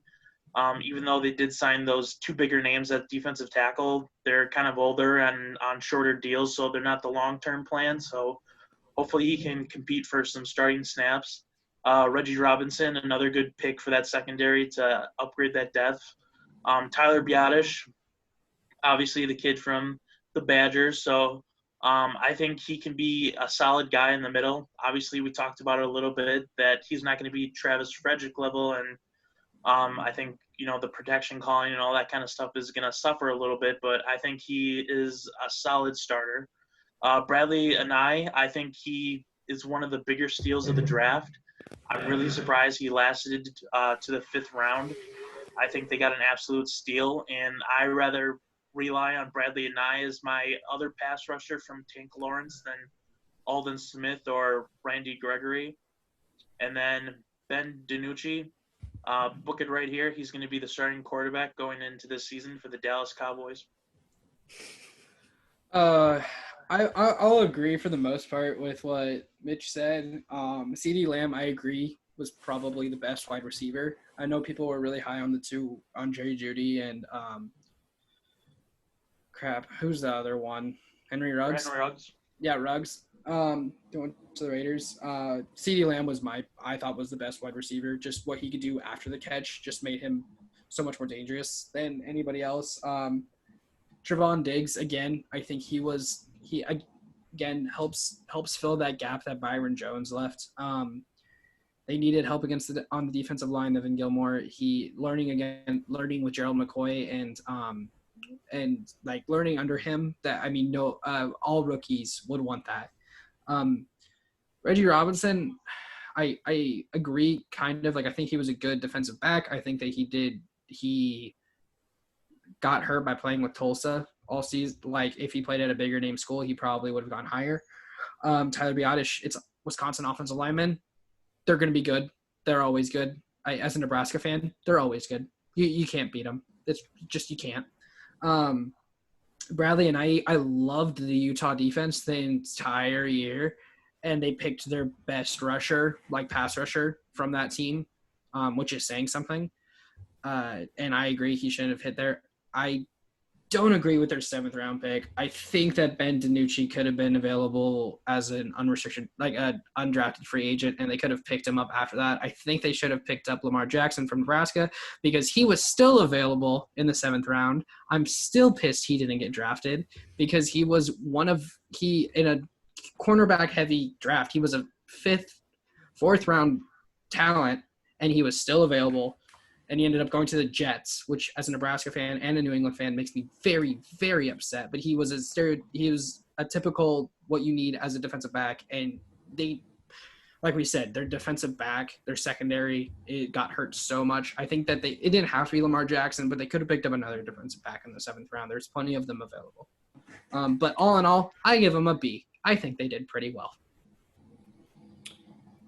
Even though they did sign those 2 bigger names at defensive tackle, they're kind of older and on shorter deals, so they're not the long-term plan. So hopefully he can compete for some starting snaps. Reggie Robinson, another good pick for that secondary to upgrade that depth. Tyler Biotish, obviously the kid from the Badgers, so I think he can be a solid guy in the middle. Obviously, we talked about it a little bit, that he's not going to be Travis Frederick level, and I think, the protection calling and all that kind of stuff is going to suffer a little bit, but I think he is a solid starter. Bradley Anae, I think he is one of the bigger steals of the draft. I'm really surprised he lasted to the 5th round. I think they got an absolute steal, and I rather rely on Bradley Anae as my other pass rusher from Tank Lawrence than Aldon Smith or Randy Gregory. And then Ben DiNucci, book it right here. He's going to be the starting quarterback going into this season for the Dallas Cowboys. I'll agree for the most part with what Mitch said. CeeDee Lamb, I agree, was probably the best wide receiver. I know people were really high on the 2, on Jerry Jeudy and who's the other one? Henry Ruggs? Henry Ruggs. Yeah, Ruggs. Going to the Raiders. CeeDee Lamb I thought was the best wide receiver. Just what he could do after the catch just made him so much more dangerous than anybody else. Trayvon Diggs, again, I think he again helps fill that gap that Byron Jones left. They needed help on the defensive line. Evan Gilmore, learning with Gerald McCoy and like learning under him that, all rookies would want that. Reggie Robinson, I agree kind of, like, I think he was a good defensive back. I think that he got hurt by playing with Tulsa all season. Like, if he played at a bigger name school, he probably would have gone higher. Tyler Biotish, it's Wisconsin offensive linemen. They're going to be good. They're always good. As a Nebraska fan, they're always good. You can't beat them. It's just, you can't. Bradley and I loved the Utah defense the entire year, and they picked their best rusher, like pass rusher, from that team, which is saying something. And I agree he shouldn't have hit there. I don't agree with their 7th round pick. I think that Ben DiNucci could have been available as an unrestricted, like an undrafted free agent, and they could have picked him up after that. I think they should have picked up Lamar Jackson from Nebraska because he was still available in the 7th round. I'm still pissed he didn't get drafted because he was in a cornerback heavy draft. He was a 4th round talent, and he was still available. And he ended up going to the Jets, which, as a Nebraska fan and a New England fan, makes me very, very upset. But he was a typical what you need as a defensive back. And they, like we said, their defensive back, their secondary, it got hurt so much. I think that it didn't have to be Lamar Jackson, but they could have picked up another defensive back in the 7th round. There's plenty of them available. But all in all, I give them a B. I think they did pretty well.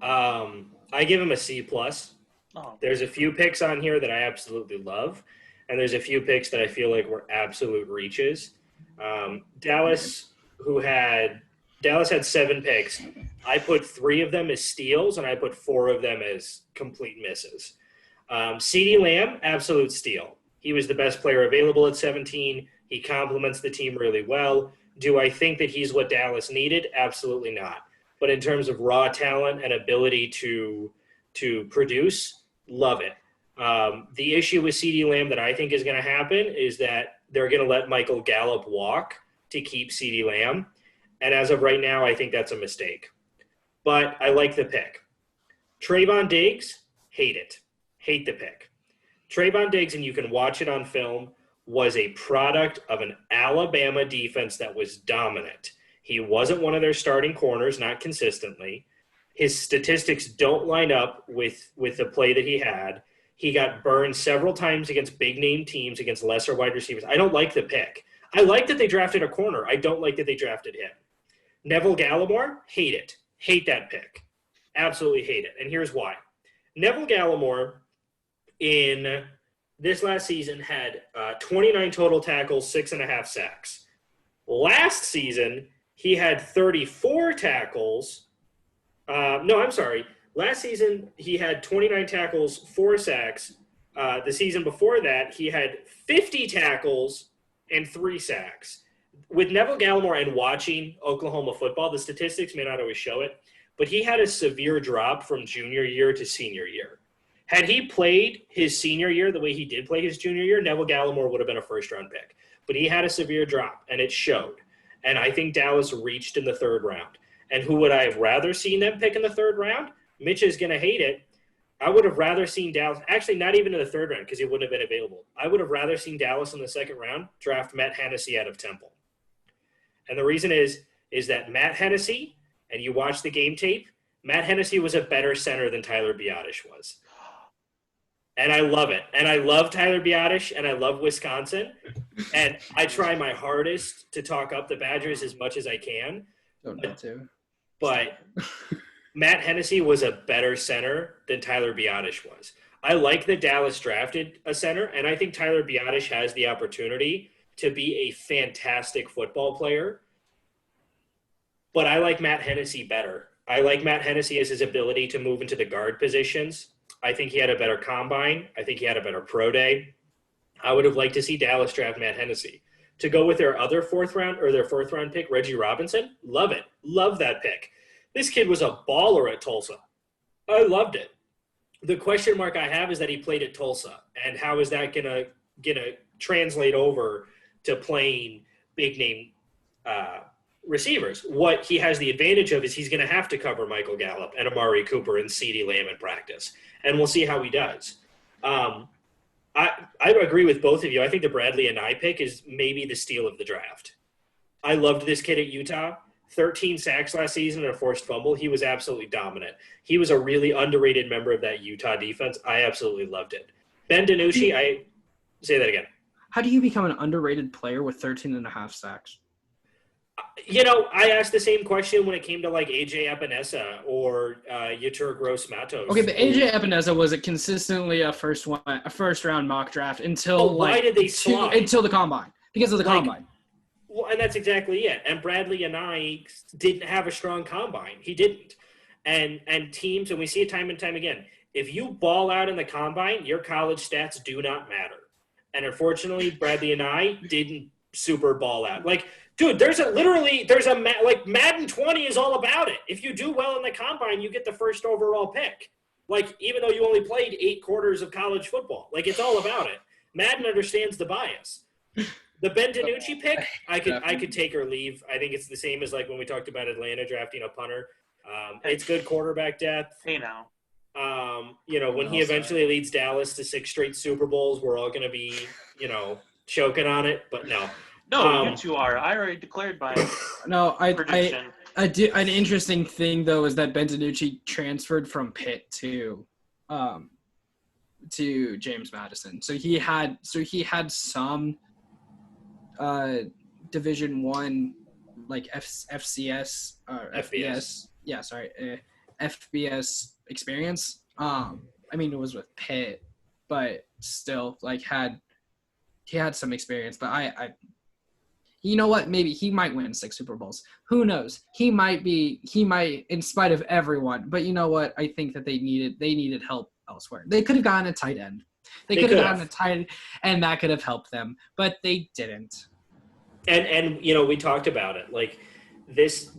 I give them a C+. There's a few picks on here that I absolutely love. and there's a few picks that I feel like were absolute reaches. Dallas had 7 picks. I put 3 of them as steals, and I put 4 of them as complete misses. CeeDee Lamb, absolute steal. He was the best player available at 17. He complements the team really well. Do I think that he's what Dallas needed? Absolutely not. But in terms of raw talent and ability to produce, love it. The issue with CeeDee Lamb that I think is going to happen is that they're going to let Michael Gallup walk to keep CeeDee Lamb. And as of right now, I think that's a mistake. But I like the pick. Trayvon Diggs, hate it. Hate the pick. Trayvon Diggs, and you can watch it on film, was a product of an Alabama defense that was dominant. He wasn't one of their starting corners, not consistently. His statistics don't line up with the play that he had. He got burned several times against big-name teams, against lesser wide receivers. I don't like the pick. I like that they drafted a corner. I don't like that they drafted him. Neville Gallimore, hate it. Hate that pick. Absolutely hate it. And here's why. Neville Gallimore in this last season had 29 total tackles, 6.5 sacks. Last season, he had 34 tackles. Last season, he had 29 tackles, 4 sacks. The season before that, he had 50 tackles and 3 sacks. With Neville Gallimore and watching Oklahoma football, the statistics may not always show it, but he had a severe drop from junior year to senior year. Had he played his senior year the way he did play his junior year, Neville Gallimore would have been a first-round pick. But he had a severe drop, and it showed. And I think Dallas reached in the 3rd round. And who would I have rather seen them pick in the 3rd round? Mitch is going to hate it. I would have rather seen Dallas – actually, not even in the 3rd round because he wouldn't have been available. I would have rather seen Dallas in the 2nd round draft Matt Hennessy out of Temple. And the reason is that Matt Hennessy, and you watch the game tape, Matt Hennessy was a better center than Tyler Biadasz was. And I love it. And I love Tyler Biadasz, and I love Wisconsin. And I try my hardest to talk up the Badgers as much as I can. Don't need to. But Matt Hennessy was a better center than Tyler Biadasz was. I like that Dallas drafted a center, and I think Tyler Biadasz has the opportunity to be a fantastic football player. But I like Matt Hennessy better. I like Matt Hennessy as his ability to move into the guard positions. I think he had a better combine. I think he had a better pro day. I would have liked to see Dallas draft Matt Hennessy. To go with their other 4th round pick, Reggie Robinson, love it. Love that pick. This kid was a baller at Tulsa. I loved it. The question mark I have is that he played at Tulsa, and how is that gonna translate over to playing big name receivers? What he has the advantage of is he's going to have to cover Michael Gallup and Amari Cooper and CeeDee Lamb in practice, and we'll see how he does. I agree with both of you. I think the Bradley and I pick is maybe the steal of the draft. I loved this kid at Utah. 13 sacks last season and a forced fumble. He was absolutely dominant. He was a really underrated member of that Utah defense. I absolutely loved it. Ben DiNucci, say that again. How do you become an underrated player with 13.5 sacks? I asked the same question when it came to like AJ Epinesa or Yetur Gross-Matos. Okay, but AJ Epinesa was consistently a first round mock draft until why did they slide? Until the combine, because of the combine. Well, and that's exactly it. And Bradley and I didn't have a strong combine. He didn't. And teams, and we see it time and time again, if you ball out in the combine, your college stats do not matter. And unfortunately, Bradley and I didn't super ball out. Like, dude, Madden 20 is all about it. If you do well in the combine, you get the first overall pick. Like, even though you only played 8 quarters of college football, like, it's all about it. Madden understands the bias. The Ben DiNucci pick, I could take or leave. I think it's the same as like when we talked about Atlanta drafting a punter. It's good quarterback depth. Hey now. When he eventually leads Dallas to 6 straight Super Bowls, we're all going to be, choking on it. But no. No, you two are. I already declared my prediction. I do. An interesting thing though is that Ben DiNucci transferred from Pitt to James Madison. So he had some Division I like FCS or FBS. Yeah, sorry, FBS experience. I mean, it was with Pitt, but still, like, had he had some experience, but I you know what? Maybe he might win 6 Super Bowls. Who knows? He might, in spite of everyone. But you know what? I think that they needed help elsewhere. They could have gotten a tight end. They could have gotten a tight end, and that could have helped them. But they didn't. And we talked about it. Like this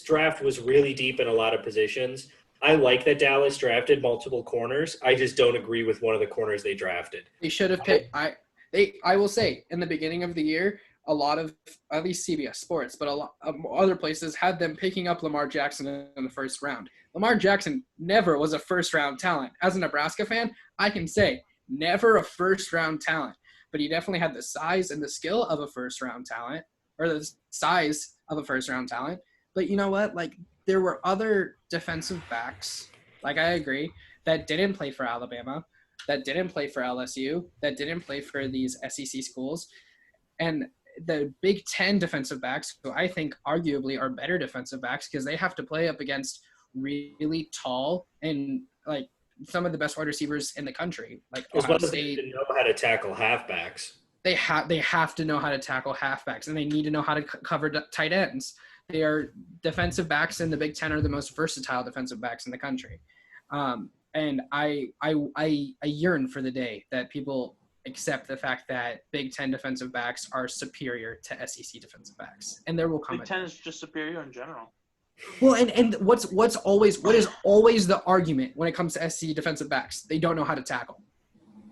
draft was really deep in a lot of positions. I like that Dallas drafted multiple corners. I just don't agree with one of the corners they drafted. They should have picked. I will say in the beginning of the year, a lot of, at least CBS Sports, but a lot of other places had them picking up Lamar Jackson in the first round. Lamar Jackson never was a first-round talent. As a Nebraska fan, I can say never a first-round talent, but he definitely had the size and the skill of a first-round talent, or the size of a first-round talent. But you know what? Like, there were other defensive backs, like I agree, that didn't play for Alabama, that didn't play for LSU, that didn't play for these SEC schools. And the Big Ten defensive backs, who I think arguably are better defensive backs because they have to play up against really tall and like some of the best wide receivers in the country. Like Ohio State, they know how to tackle halfbacks. They have to know how to tackle halfbacks, and they need to know how to cover tight ends. They are defensive backs in the Big Ten are the most versatile defensive backs in the country. And I yearn for the day that people accept the fact that Big Ten defensive backs are superior to SEC defensive backs, and there will come. Big Ten is just superior in general. Well, and what is always the argument when it comes to SEC defensive backs? They don't know how to tackle.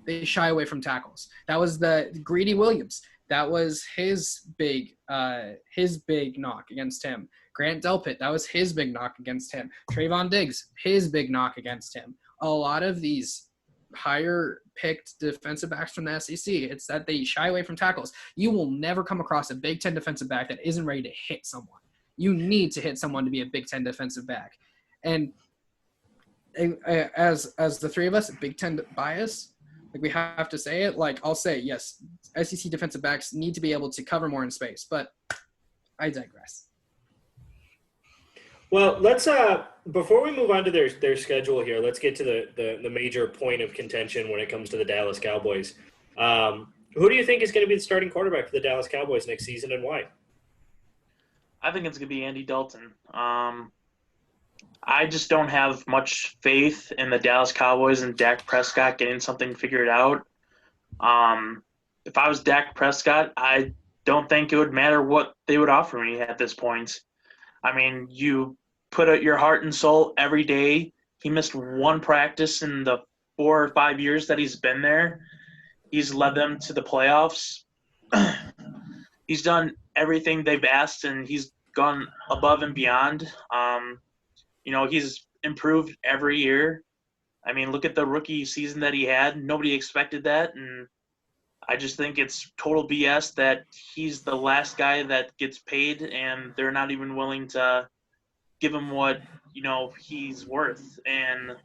They shy away from tackles. That was the Greedy Williams. That was his big knock against him. Grant Delpit, that was his big knock against him. Trayvon Diggs, his big knock against him. A lot of these higher picked defensive backs from the SEC, it's that they shy away from tackles. You will never come across a Big Ten defensive back that isn't ready to hit someone. You need to hit someone to be a Big Ten defensive back. And as the three of us, Big Ten bias, like we have to say it. Like I'll say, yes, SEC defensive backs need to be able to cover more in space, but I digress. Well, let's before we move on to their schedule here, let's get to the major point of contention when it comes to the Dallas Cowboys. Who do you think is going to be the starting quarterback for the Dallas Cowboys next season, and why? I think it's going to be Andy Dalton. I just don't have much faith in the Dallas Cowboys and Dak Prescott getting something figured out. If I was Dak Prescott, I don't think it would matter what they would offer me at this point. I mean, you put out your heart and soul every day. He missed one practice in the 4 or 5 years that he's been there. He's led them to the playoffs. He's done everything they've asked, and he's gone above and beyond. He's improved every year. I mean, look at the rookie season that he had. Nobody expected that, and I just think it's total BS that he's the last guy that gets paid, and they're not even willing to give him what, he's worth. And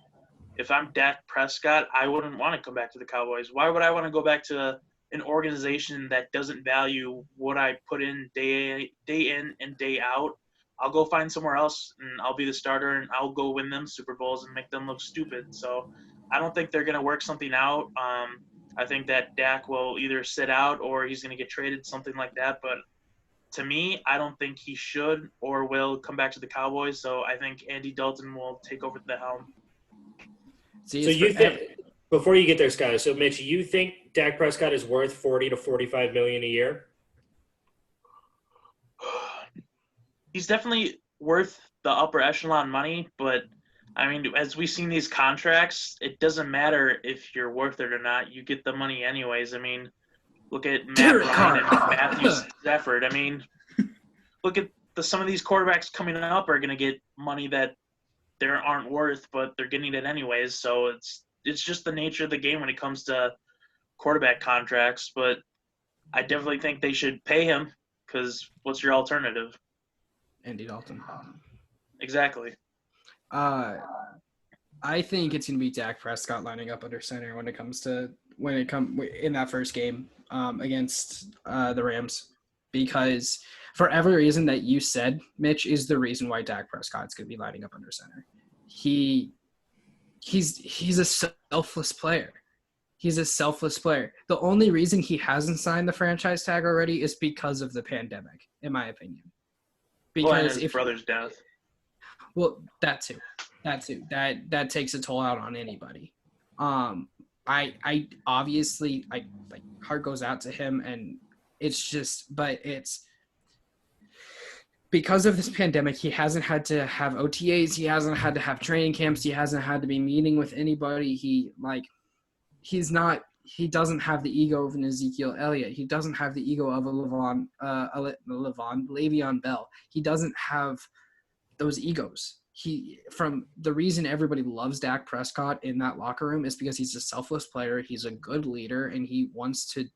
if I'm Dak Prescott, I wouldn't want to come back to the Cowboys. Why would I want to go back to an organization that doesn't value what I put in day in and day out? I'll go find somewhere else, and I'll be the starter, and I'll go win them Super Bowls and make them look stupid. So I don't think they're going to work something out. I think that Dak will either sit out or he's going to get traded, something like that. But to me, I don't think he should or will come back to the Cowboys. So I think Andy Dalton will take over the helm. So you think, before you get there, Scott, so Mitch, you think Dak Prescott is worth $40 to $45 million a year? He's definitely worth the upper echelon money, but I mean, as we've seen these contracts, it doesn't matter if you're worth it or not. You get the money anyways. I mean, look at Matt Ryan and Matthew Stafford. I mean, look at some of these quarterbacks coming up are going to get money that they aren't worth, but they're getting it anyways. So it's just the nature of the game when it comes to quarterback contracts. But I definitely think they should pay him, because what's your alternative? Andy Dalton. Exactly. I think it's going to be Dak Prescott lining up under center when it comes in that first game against the Rams, because for every reason that you said, Mitch, is the reason why Dak Prescott's going to be lining up under center. He's a selfless player. He's a selfless player. The only reason he hasn't signed the franchise tag already is because of the pandemic, in my opinion. Because Because his brother's death. Well, that too. That takes a toll out on anybody. I obviously like heart goes out to him, and it's because of this pandemic, he hasn't had to have OTAs, he hasn't had to have training camps, he hasn't had to be meeting with anybody. He doesn't have the ego of an Ezekiel Elliott. He doesn't have the ego of a Le'Veon Bell. He doesn't have those egos. From the reason everybody loves Dak Prescott in that locker room is because he's a selfless player. He's a good leader, and he wants to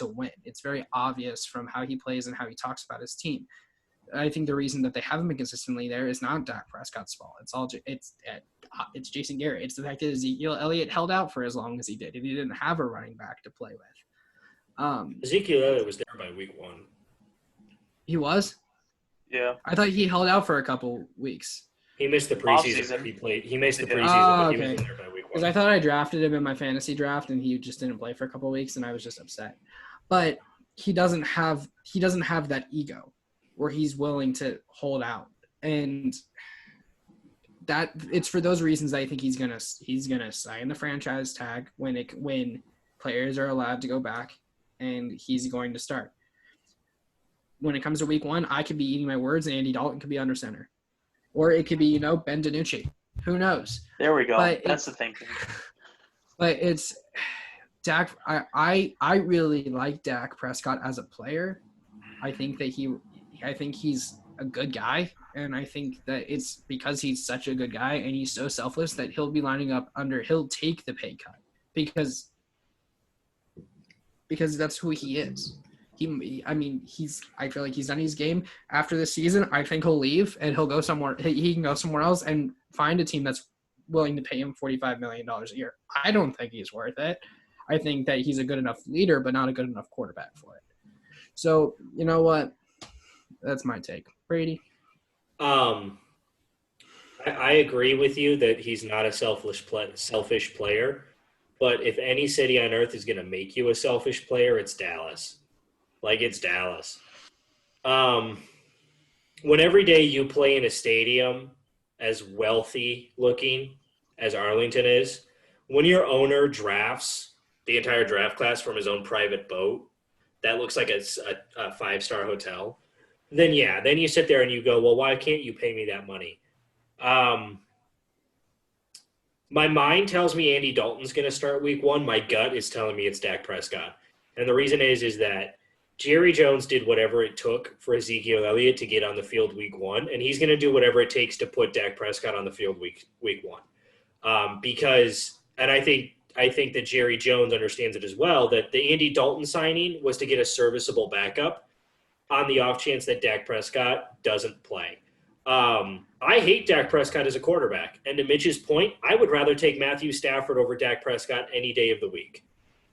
win. It's very obvious from how he plays and how he talks about his team. I think the reason that they haven't been consistently there is not Dak Prescott's fault. It's Jason Garrett. It's the fact that Ezekiel Elliott held out for as long as he did, and he didn't have a running back to play with. Ezekiel Elliott was there by week 1. He was. Yeah. I thought he held out for a couple weeks. He missed the preseason. Off-season. He missed the preseason, but he was in there by week 1. Because I thought I drafted him in my fantasy draft, and he just didn't play for a couple weeks, and I was just upset. But he doesn't have that ego where he's willing to hold out, and that it's for those reasons that I think he's gonna sign the franchise tag when players are allowed to go back, and he's going to start. When it comes to week 1, I could be eating my words, and Andy Dalton could be under center, or it could be Ben DiNucci. Who knows? There we go. But that's the thinking. But it's Dak. I really like Dak Prescott as a player. I think he's a good guy, and I think that it's because he's such a good guy and he's so selfless that he'll be lining up he'll take the pay cut because that's who he is. I feel like he's done his game after this season. I think he'll leave and he'll go somewhere. He can go somewhere else and find a team that's willing to pay him $45 million a year. I don't think he's worth it. I think that he's a good enough leader, but not a good enough quarterback for it. So, you know what? That's my take. Brady? I agree with you that he's not a selfish player, but if any city on earth is going to make you a selfish player, it's Dallas. It's Dallas. When every day you play in a stadium as wealthy looking as Arlington is, when your owner drafts the entire draft class from his own private boat, that looks like a 5-star hotel, then you sit there and you go, well, why can't you pay me that money? My mind tells me Andy Dalton's going to start week 1. My gut is telling me it's Dak Prescott. And the reason is that Jerry Jones did whatever it took for Ezekiel Elliott to get on the field week 1, and he's going to do whatever it takes to put Dak Prescott on the field week 1. Because I think that Jerry Jones understands it as well, that the Andy Dalton signing was to get a serviceable backup on the off chance that Dak Prescott doesn't play. I hate Dak Prescott as a quarterback. And to Mitch's point, I would rather take Matthew Stafford over Dak Prescott any day of the week.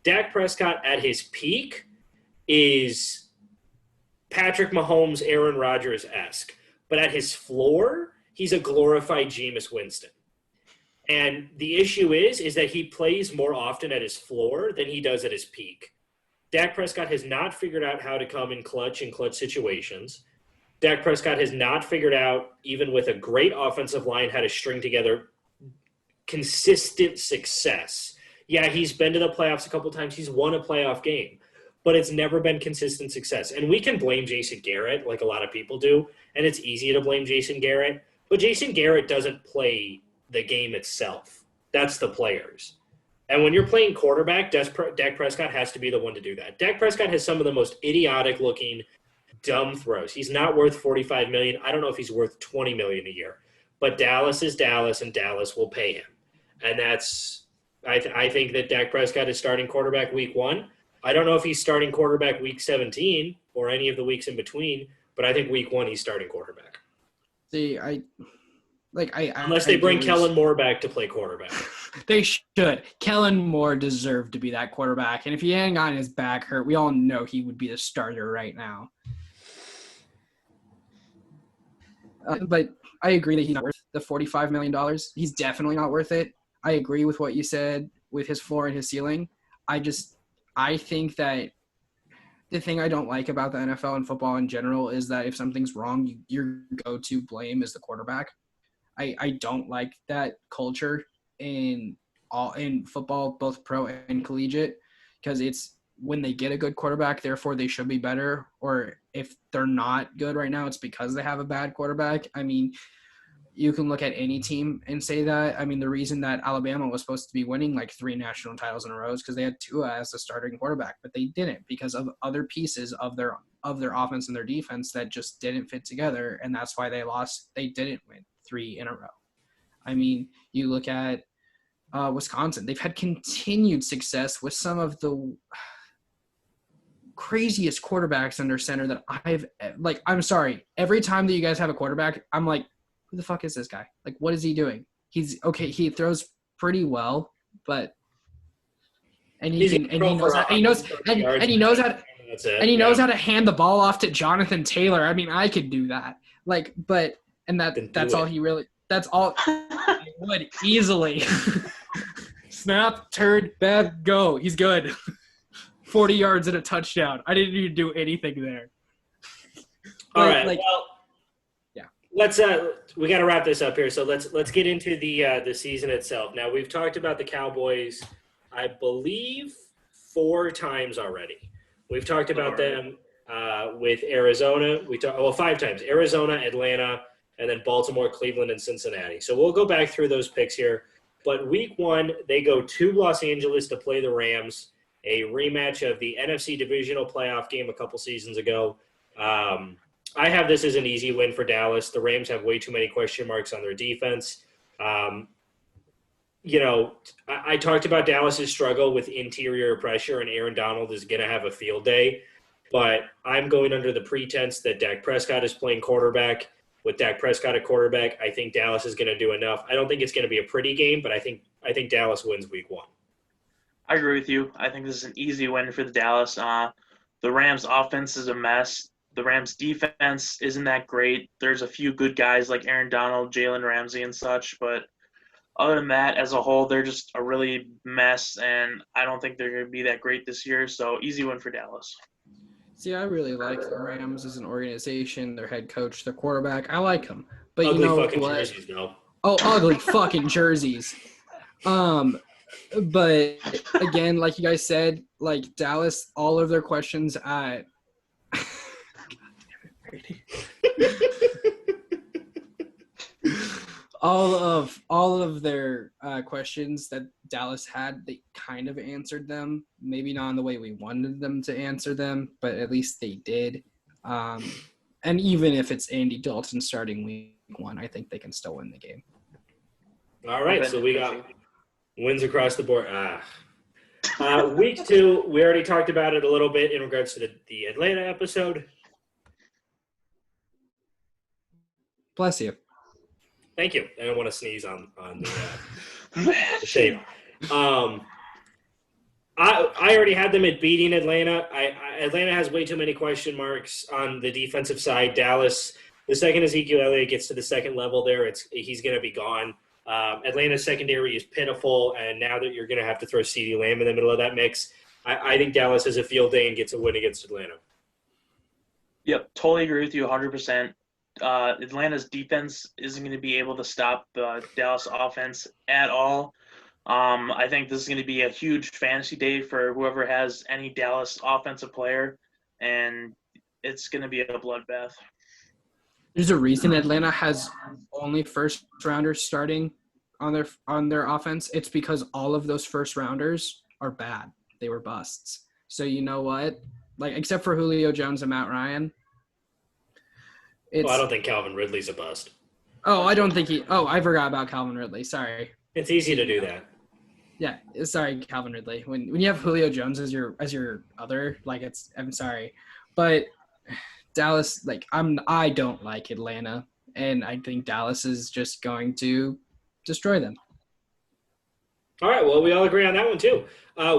Dak Prescott at his peak is Patrick Mahomes, Aaron Rodgers-esque. But at his floor, he's a glorified Jameis Winston. And the issue is that he plays more often at his floor than he does at his peak. Dak Prescott has not figured out how to come in clutch situations. Dak Prescott has not figured out, even with a great offensive line, how to string together consistent success. Yeah, he's been to the playoffs a couple times. He's won a playoff game, but it's never been consistent success. And we can blame Jason Garrett like a lot of people do, and it's easy to blame Jason Garrett, but Jason Garrett doesn't play the game itself. That's the players. And when you're playing quarterback, Dak Prescott has to be the one to do that. Dak Prescott has some of the most idiotic-looking, dumb throws. He's not worth $45 million. I don't know if he's worth $20 million a year. But Dallas is Dallas, and Dallas will pay him. And that's I think that Dak Prescott is starting quarterback week 1. I don't know if he's starting quarterback week 17 or any of the weeks in between, but I think week 1 he's starting quarterback. See, unless they bring Kellen Moore back to play quarterback. They should. Kellen Moore deserved to be that quarterback. And if he hadn't gotten his back hurt, we all know he would be the starter right now. But I agree that he's not worth the $45 million. He's definitely not worth it. I agree with what you said. with his floor and his ceiling. I think that the thing I don't like about the NFL and football in general is that if something's wrong, your go-to blame is the quarterback. I don't like that culture in football, both pro and collegiate, because it's when they get a good quarterback, therefore they should be better. Or if they're not good right now, it's because they have a bad quarterback. I mean, you can look at any team and say that. I mean, the reason that Alabama was supposed to be winning like 3 national titles in a row is because they had Tua as the starting quarterback, but they didn't because of other pieces of their offense and their defense that just didn't fit together, and that's why they lost. They didn't win 3 in a row. I mean, you look at Wisconsin; they've had continued success with some of the craziest quarterbacks under center that I'm sorry. Every time that you guys have a quarterback, I'm like, who the fuck is this guy? Like, what is he doing? He's okay. He throws pretty well, but he knows how to hand the ball off to Jonathan Taylor. I mean, I could do that. Like, but that's all he really. That's all he would easily. Snap, turn, bad, go. He's good. 40 yards and a touchdown. I didn't even do anything there. All right. Well, yeah. Let's we got to wrap this up here. So let's get into the season itself. Now we've talked about the Cowboys, I believe 4 times already. We've talked about them with Arizona. 5 times. Arizona, Atlanta, and then Baltimore, Cleveland, and Cincinnati. So we'll go back through those picks here. But week 1, they go to Los Angeles to play the Rams. A rematch of the NFC divisional playoff game a couple seasons ago. I have this as an easy win for Dallas. The Rams have way too many question marks on their defense. I talked about Dallas's struggle with interior pressure, and Aaron Donald is going to have a field day. But I'm going under the pretense that Dak Prescott is playing quarterback. With Dak Prescott at quarterback, I think Dallas is going to do enough. I don't think it's going to be a pretty game, but I think Dallas wins week 1. I agree with you. I think this is an easy win for the Dallas. The Rams' offense is a mess. The Rams' defense isn't that great. There's a few good guys like Aaron Donald, Jalen Ramsey, and such, but other than that, as a whole, they're just a really mess, and I don't think they're going to be that great this year, so easy win for Dallas. See, I really like the Rams as an organization, their head coach, their quarterback. I like them. But ugly you know fucking what? Jerseys, though. Oh, ugly fucking jerseys. But again, like you guys said, like Dallas, all of their questions at God damn it, Brady. all of their questions that Dallas had, they kind of answered them. Maybe not in the way we wanted them to answer them, but at least they did. And even if it's Andy Dalton starting week 1, I think they can still win the game. All right, so we got wins across the board. Week 2, we already talked about it a little bit in regards to the Atlanta episode. Bless you. Thank you. I don't want to sneeze on the shape. I already had them at beating Atlanta. Atlanta has way too many question marks on the defensive side. Dallas, the second Ezekiel Elliott gets to the second level there, he's going to be gone. Atlanta's secondary is pitiful, and now that you're going to have to throw CeeDee Lamb in the middle of that mix, I think Dallas has a field day and gets a win against Atlanta. Yep, totally agree with you 100%. Atlanta's defense isn't going to be able to stop the Dallas offense at all. I think this is going to be a huge fantasy day for whoever has any Dallas offensive player, and it's going to be a bloodbath. There's a reason Atlanta has only first rounders starting on their offense. It's because all of those first rounders are bad. They were busts. So you know what? Like, except for Julio Jones and Matt Ryan. I don't think Calvin Ridley's a bust. I don't think I forgot about Calvin Ridley. Sorry. It's easy to do that. Yeah, sorry, Calvin Ridley. When you have Julio Jones as your other, like, I'm sorry. But Dallas, like, I don't like Atlanta, and I think Dallas is just going to destroy them. All right, well, we all agree on that one too.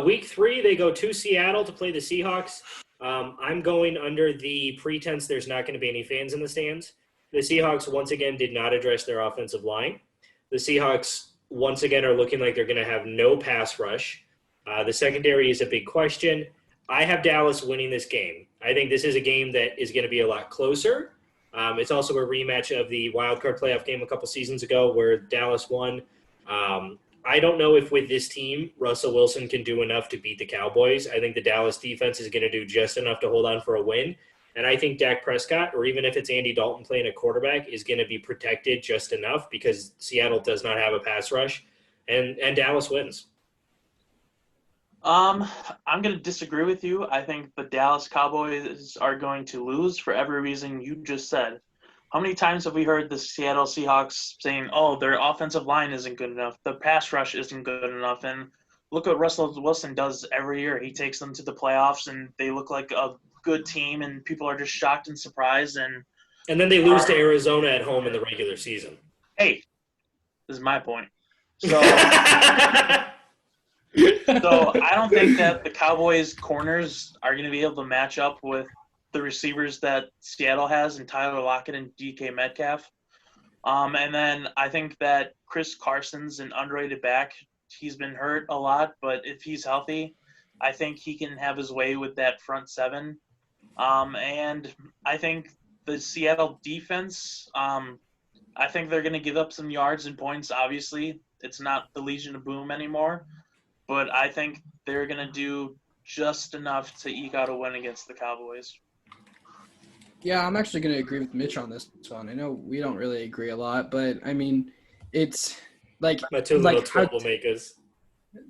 Week 3, they go to Seattle to play the Seahawks. I'm going under the pretense there's not going to be any fans in the stands. The Seahawks, once again, did not address their offensive line. The Seahawks once again are looking like they're going to have no pass rush. The secondary is a big question. I have Dallas winning this game. I think this is a game that is going to be a lot closer. It's also a rematch of the wild card playoff game a couple seasons ago where Dallas won. I don't know if with this team, Russell Wilson can do enough to beat the Cowboys. I think the Dallas defense is going to do just enough to hold on for a win. And I think Dak Prescott, or even if it's Andy Dalton playing a quarterback, is going to be protected just enough because Seattle does not have a pass rush, and Dallas wins. I'm going to disagree with you. I think the Dallas Cowboys are going to lose for every reason you just said. How many times have we heard the Seattle Seahawks saying, oh, their offensive line isn't good enough, the pass rush isn't good enough, and look what Russell Wilson does every year. He takes them to the playoffs, and they look like a good team, and people are just shocked and surprised. And then they lose to Arizona at home in the regular season. Hey, this is my point. So I don't think that the Cowboys' corners are going to be able to match up with the receivers that Seattle has in Tyler Lockett and DK Metcalf. And then I think that Chris Carson's an underrated back. He's been hurt a lot, but if he's healthy, I think he can have his way with that front seven. And I think the Seattle defense, I think they're going to give up some yards and points, obviously. It's not the Legion of Boom anymore. But I think they're going to do just enough to eke out a win against the Cowboys. Yeah, I'm actually going to agree with Mitch on this one. I know we don't really agree a lot, but I mean, it's like my two little troublemakers.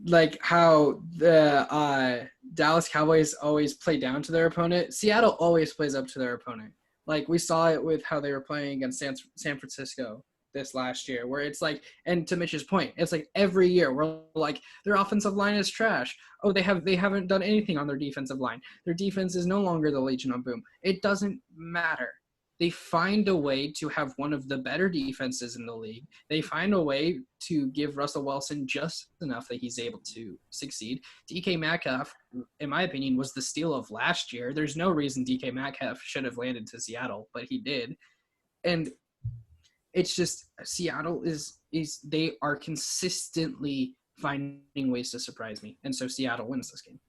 Like how the Dallas Cowboys always play down to their opponent. Seattle always plays up to their opponent. Like we saw it with how they were playing against San Francisco this last year, where it's like, and to Mitch's point, it's like every year we're like, their offensive line is trash. Oh, they haven't done anything on their defensive line. Their defense is no longer the Legion of Boom. It doesn't matter. They find a way to have one of the better defenses in the league. They find a way to give Russell Wilson just enough that he's able to succeed. DK Metcalf, in my opinion, was the steal of last year. There's no reason DK Metcalf should have landed to Seattle, but he did. And it's just Seattle is they are consistently finding ways to surprise me. And so Seattle wins this game.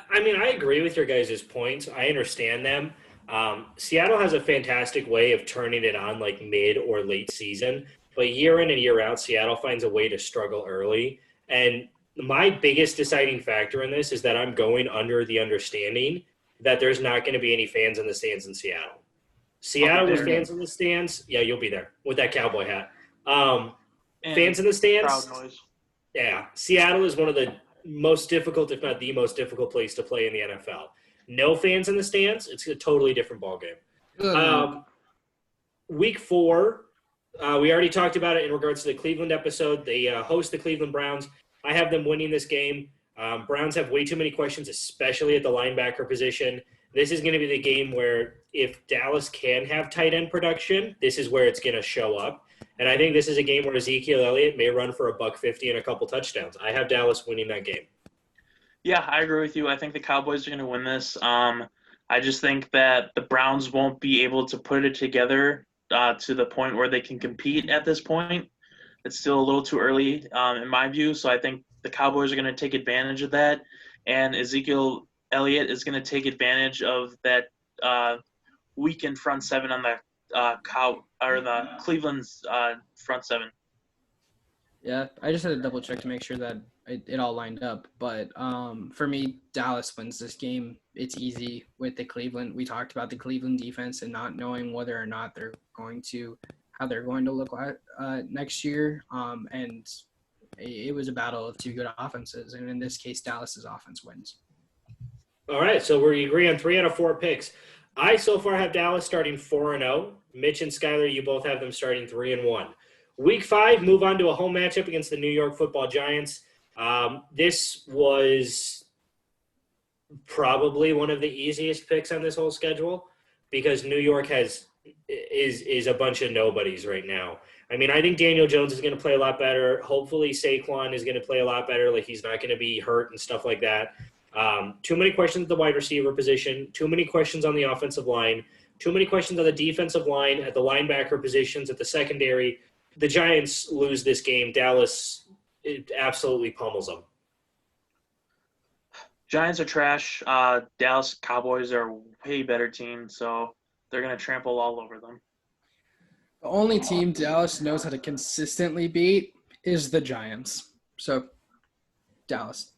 I mean, I agree with your guys' points. I understand them. Seattle has a fantastic way of turning it on like mid or late season, but year in and year out, Seattle finds a way to struggle early. And my biggest deciding factor in this is that I'm going under the understanding that there's not going to be any fans in the stands in Seattle. Seattle with fans in the stands, yeah, you'll be there with that cowboy hat. Fans in the stands, crowd noise. Yeah. Seattle is one of the most difficult, if not the most difficult place to play in the NFL. No fans in the stands, it's a totally different ballgame. Week 4, we already talked about it in regards to the Cleveland episode. They host the Cleveland Browns. I have them winning this game. Browns have way too many questions, especially at the linebacker position. This is going to be the game where if Dallas can have tight end production, this is where it's going to show up. And I think this is a game where Ezekiel Elliott may run for $150 and a couple touchdowns. I have Dallas winning that game. Yeah, I agree with you. I think the Cowboys are going to win this. I just think that the Browns won't be able to put it together to the point where they can compete at this point. It's still a little too early in my view, so I think the Cowboys are going to take advantage of that, and Ezekiel Elliott is going to take advantage of that weakened front seven on the Cleveland's front seven. Yeah, I just had to double check to make sure that it all lined up. But for me, Dallas wins this game. It's easy with the Cleveland. We talked about the Cleveland defense and not knowing whether or not how they're going to look like next year. And it was a battle of two good offenses. And in this case, Dallas's offense wins. All right, so we agree on 3 out of 4 picks. I so far have Dallas starting 4-0. Mitch and Skylar, you both have them starting 3-1. Week 5, move on to a home matchup against the New York Football Giants. This was probably one of the easiest picks on this whole schedule because New York is a bunch of nobodies right now. I mean, I think Daniel Jones is going to play a lot better. Hopefully Saquon is going to play a lot better. Like, he's not going to be hurt and stuff like that. Too many questions at the wide receiver position, too many questions on the offensive line, too many questions on the defensive line, at the linebacker positions, at the secondary. the Giants lose this game, Dallas absolutely pummels them. Giants are trash. Dallas Cowboys are a way better team, so they're going to trample all over them. The only team Dallas knows how to consistently beat is the Giants. So, Dallas.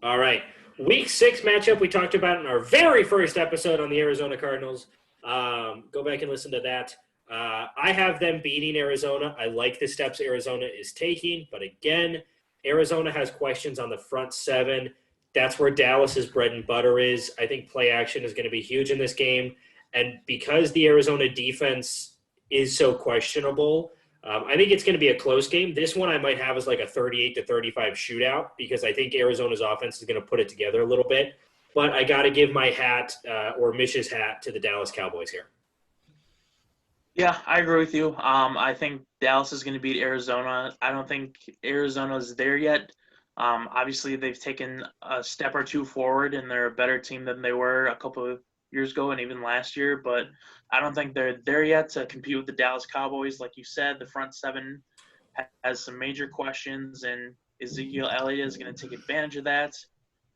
All right. Week 6 matchup we talked about in our very first episode on the Arizona Cardinals. Go back and listen to that. I have them beating Arizona. I like the steps Arizona is taking, but again, Arizona has questions on the front seven. That's where Dallas's bread and butter is. I think play action is going to be huge in this game. And because the Arizona defense is so questionable, I think it's going to be a close game. This one I might have as like a 38-35 shootout because I think Arizona's offense is going to put it together a little bit. But I got to give my hat or Mish's hat to the Dallas Cowboys here. Yeah, I agree with you. I think Dallas is going to beat Arizona. I don't think Arizona's there yet. Obviously, they've taken a step or two forward, and they're a better team than they were a couple of years ago and even last year. But I don't think they're there yet to compete with the Dallas Cowboys. Like you said, the front seven has some major questions, and Ezekiel Elliott is going to take advantage of that.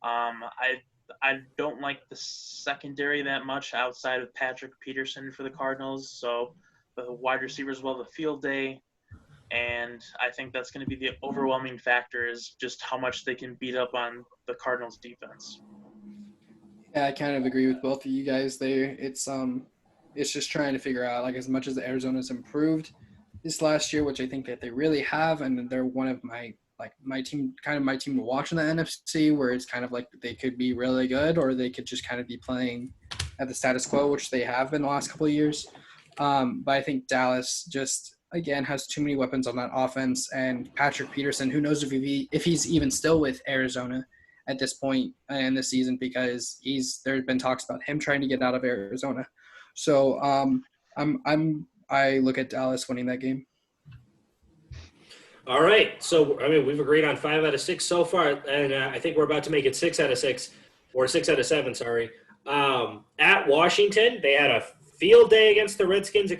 I don't like the secondary that much outside of Patrick Peterson for the Cardinals. So the wide receivers will have a field day. And I think that's going to be the overwhelming factor is just how much they can beat up on the Cardinals defense. Yeah, I kind of agree with both of you guys there. It's just trying to figure out, like, as much as Arizona's improved this last year, which I think that they really have, and they're one of my team to watch in the NFC, where it's kind of like they could be really good or they could just kind of be playing at the status quo, which they have been the last couple of years. But I think Dallas just, again, has too many weapons on that offense, and Patrick Peterson, who knows if he's even still with Arizona at this point in the season, because there's been talks about him trying to get out of Arizona. So I look at Dallas winning that game. All right. So, I mean, we've agreed on 5 out of 6 so far, and I think we're about to make it 6 out of 6, or 6 out of 7, sorry. At Washington, they had a field day against the Redskins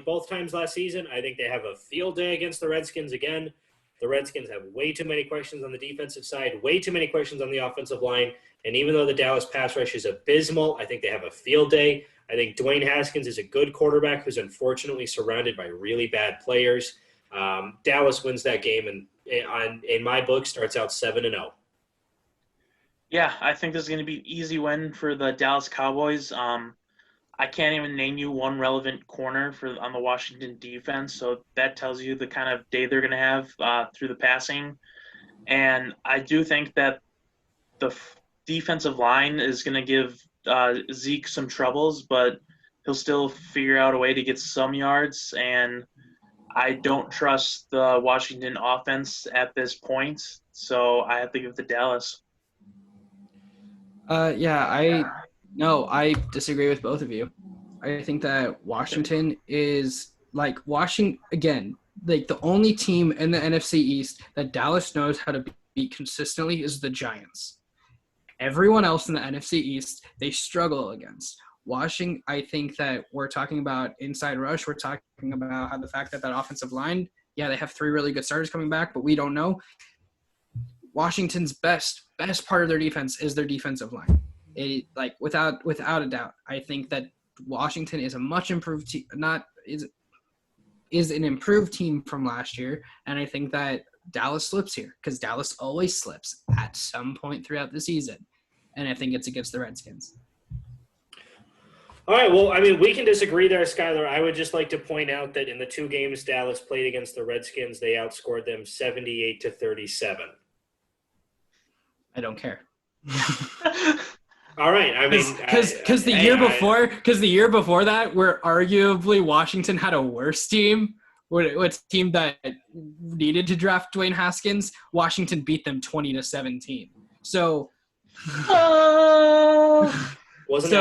both times last season. I think they have a field day against the Redskins again. The Redskins have way too many questions on the defensive side, way too many questions on the offensive line, and even though the Dallas pass rush is abysmal, I think they have a field day. I think Dwayne Haskins is a good quarterback who's unfortunately surrounded by really bad players. Dallas wins that game, and in my book, starts out 7-0. Yeah, I think this is going to be an easy win for the Dallas Cowboys. I can't even name you one relevant corner on the Washington defense, so that tells you the kind of day they're going to have through the passing. And I do think that the defensive line is going to give Zeke some troubles, but he'll still figure out a way to get some yards. And I don't trust the Washington offense at this point, so I have to give it to Dallas. I disagree with both of you. I think that Washington is again, the only team in the NFC East that Dallas knows how to beat consistently is the Giants. Everyone else in the NFC East, they struggle against. Washington, I think that we're talking about inside rush. We're talking about how the fact that offensive line, yeah, they have 3 really good starters coming back, but we don't know. Washington's best part of their defense is their defensive line. Without a doubt, I think that Washington is a much improved team. Is an improved team from last year, and I think that Dallas slips here because Dallas always slips at some point throughout the season, and I think it's against the Redskins. All right, well, I mean, we can disagree there, Skylar. I would just like to point out that in the 2 games Dallas played against the Redskins, they outscored them 78-37. I don't care. All right, I mean, because the year before that, where arguably Washington had a worse team, what team that needed to draft Dwayne Haskins, Washington beat them 20-17. So, wasn't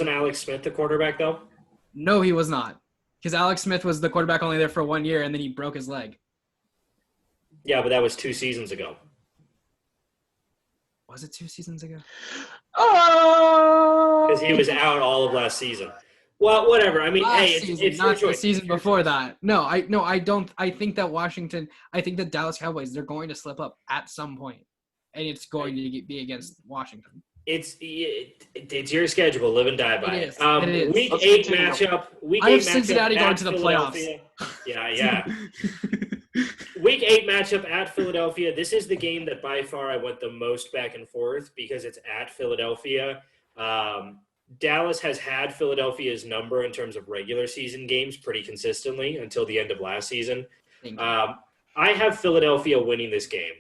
Alex Smith the quarterback though? No, he was not, because Alex Smith was the quarterback only there for 1 year, and then he broke his leg. Yeah, but that was 2 seasons ago. Was it 2 seasons ago? Because he was out all of last season. Well, whatever. I mean, Last hey, season, it's your not the choice. season before that. No, I don't. I think that I think the Dallas Cowboys, they're going to slip up at some point, and it's going to be against Washington. It's your schedule. Live and die by it. It is. Week Let's 8 continue. matchup. I have Cincinnati going to the Philadelphia. Yeah. Week 8 matchup at Philadelphia. This is the game that by far I went the most back and forth because it's at Philadelphia. Dallas has had Philadelphia's number in terms of regular season games pretty consistently until the end of last season. I have Philadelphia winning this game.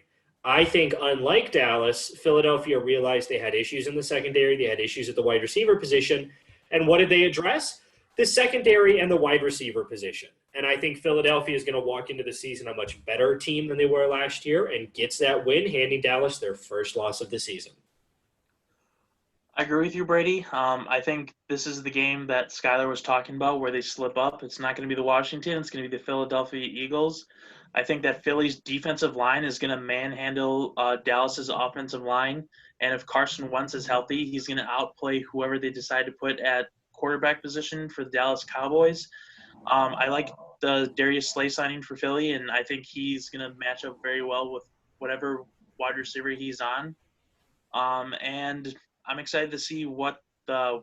I think, unlike Dallas, Philadelphia realized they had issues in the secondary. They had issues at the wide receiver position. And what did they address? The secondary and the wide receiver position. And I think Philadelphia is going to walk into the season a much better team than they were last year and gets that win, handing Dallas their first loss of the season. I agree with you, Brady. I think this is the game that Skylar was talking about where they slip up. It's not going to be the Washington. It's going to be the Philadelphia Eagles. I think that Philly's defensive line is going to manhandle Dallas's offensive line. And if Carson Wentz is healthy, he's going to outplay whoever they decide to put at quarterback position for the Dallas Cowboys. I like the Darius Slay signing for Philly, and I think he's going to match up very well with whatever wide receiver he's on. And I'm excited to see what the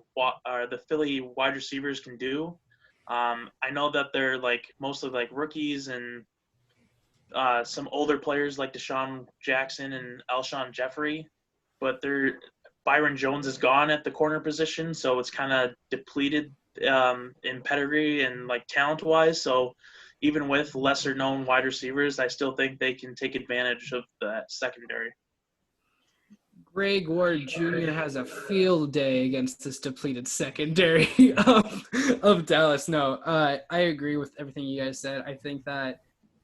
Philly wide receivers can do. I know that they're mostly rookies and some older players like Deshaun Jackson and Alshon Jeffrey, but Byron Jones is gone at the corner position, so it's kind of depleted in pedigree and talent-wise. So even with lesser-known wide receivers, I still think they can take advantage of that secondary. Greg Ward Jr. has a field day against this depleted secondary of Dallas. No, I agree with everything you guys said. I think that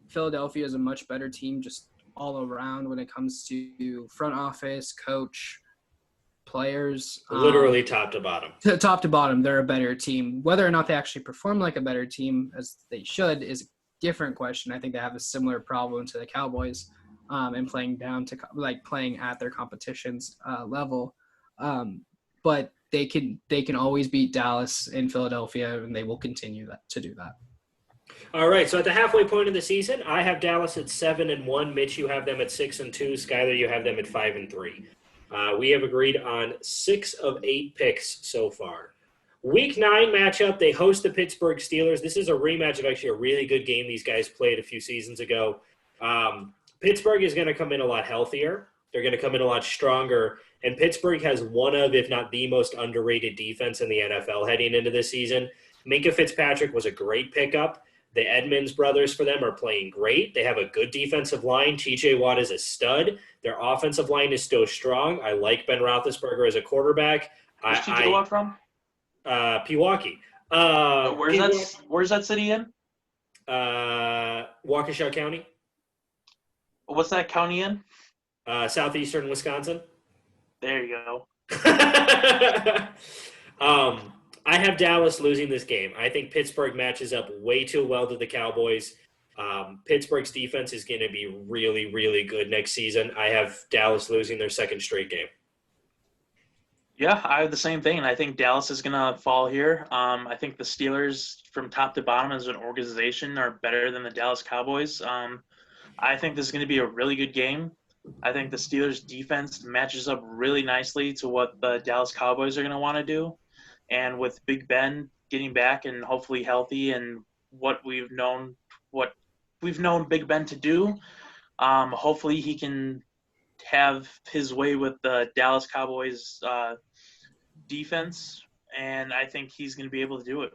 Philadelphia is a much better team just all around when it comes to front office, coach, players. Literally top to bottom. Top to bottom, they're a better team. Whether or not they actually perform like a better team, as they should, is a different question. I think they have a similar problem to the Cowboys. And playing down to playing at their competition's level, but they can always beat Dallas and Philadelphia, and they will continue to do that. All right, so at the halfway point of the season, I have Dallas at 7-1. Mitch, you have them at 6-2. Skylar, you have them at 5-3. We have agreed on 6 of 8 picks so far. Week 9 matchup, they host the Pittsburgh Steelers. This is a rematch of actually a really good game these guys played a few seasons ago. Pittsburgh is going to come in a lot healthier. They're going to come in a lot stronger. And Pittsburgh has one of, if not the most underrated defense in the NFL heading into this season. Minkah Fitzpatrick was a great pickup. The Edmonds brothers for them are playing great. They have a good defensive line. TJ Watt is a stud. Their offensive line is still strong. I like Ben Roethlisberger as a quarterback. Where's TJ Watt from? Pewaukee. Where's that city in? Waukesha County. What's that county in? Southeastern Wisconsin. There you go. I have Dallas losing this game. I think Pittsburgh matches up way too well to the Cowboys. Pittsburgh's defense is going to be really, really good next season. I have Dallas losing their second straight game. Yeah, I have the same thing, and I think Dallas is going to fall here. I think the Steelers, from top to bottom as an organization, are better than the Dallas Cowboys. I think this is going to be a really good game. I think the Steelers' defense matches up really nicely to what the Dallas Cowboys are going to want to do. And with Big Ben getting back and hopefully healthy and what we've known Big Ben to do, hopefully he can have his way with the Dallas Cowboys defense, and I think he's going to be able to do it.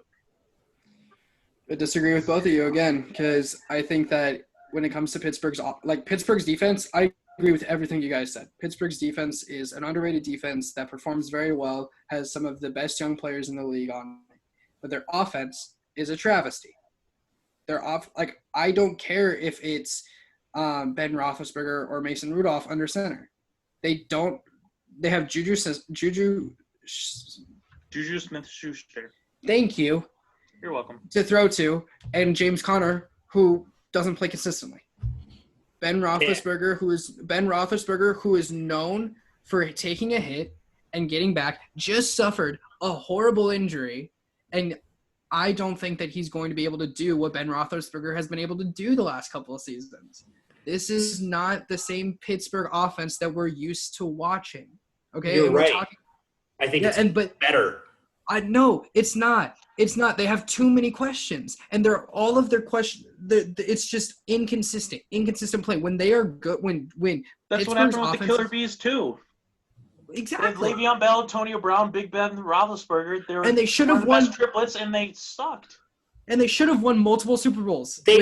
I disagree with both of you again, because I think that when it comes to Pittsburgh's defense, I agree with everything you guys said. Pittsburgh's defense is an underrated defense that performs very well, has some of the best young players in the league on it, but their offense is a travesty. I don't care if it's Ben Roethlisberger or Mason Rudolph under center. They have Juju Smith-Schuster. Thank you. You're welcome. To throw to, and James Conner, who doesn't play consistently. Ben Roethlisberger, who is known for taking a hit and getting back, just suffered a horrible injury, and I don't think that he's going to be able to do what Ben Roethlisberger has been able to do the last couple of seasons. This is not the same Pittsburgh offense that we're used to watching. Okay, You're and we're right. talking. I think Yeah, it's better. No, it's not. It's not. They have too many questions, and they're all of their questions. It's just inconsistent play. When they are good, when That's what Pittsburgh's happened with the Killer Bees too. They had exactly, Le'Veon Bell, Antonio Brown, Big Ben Roethlisberger. They were and they should one have of the best won. triplets, and they sucked. And they should have won multiple Super Bowls. But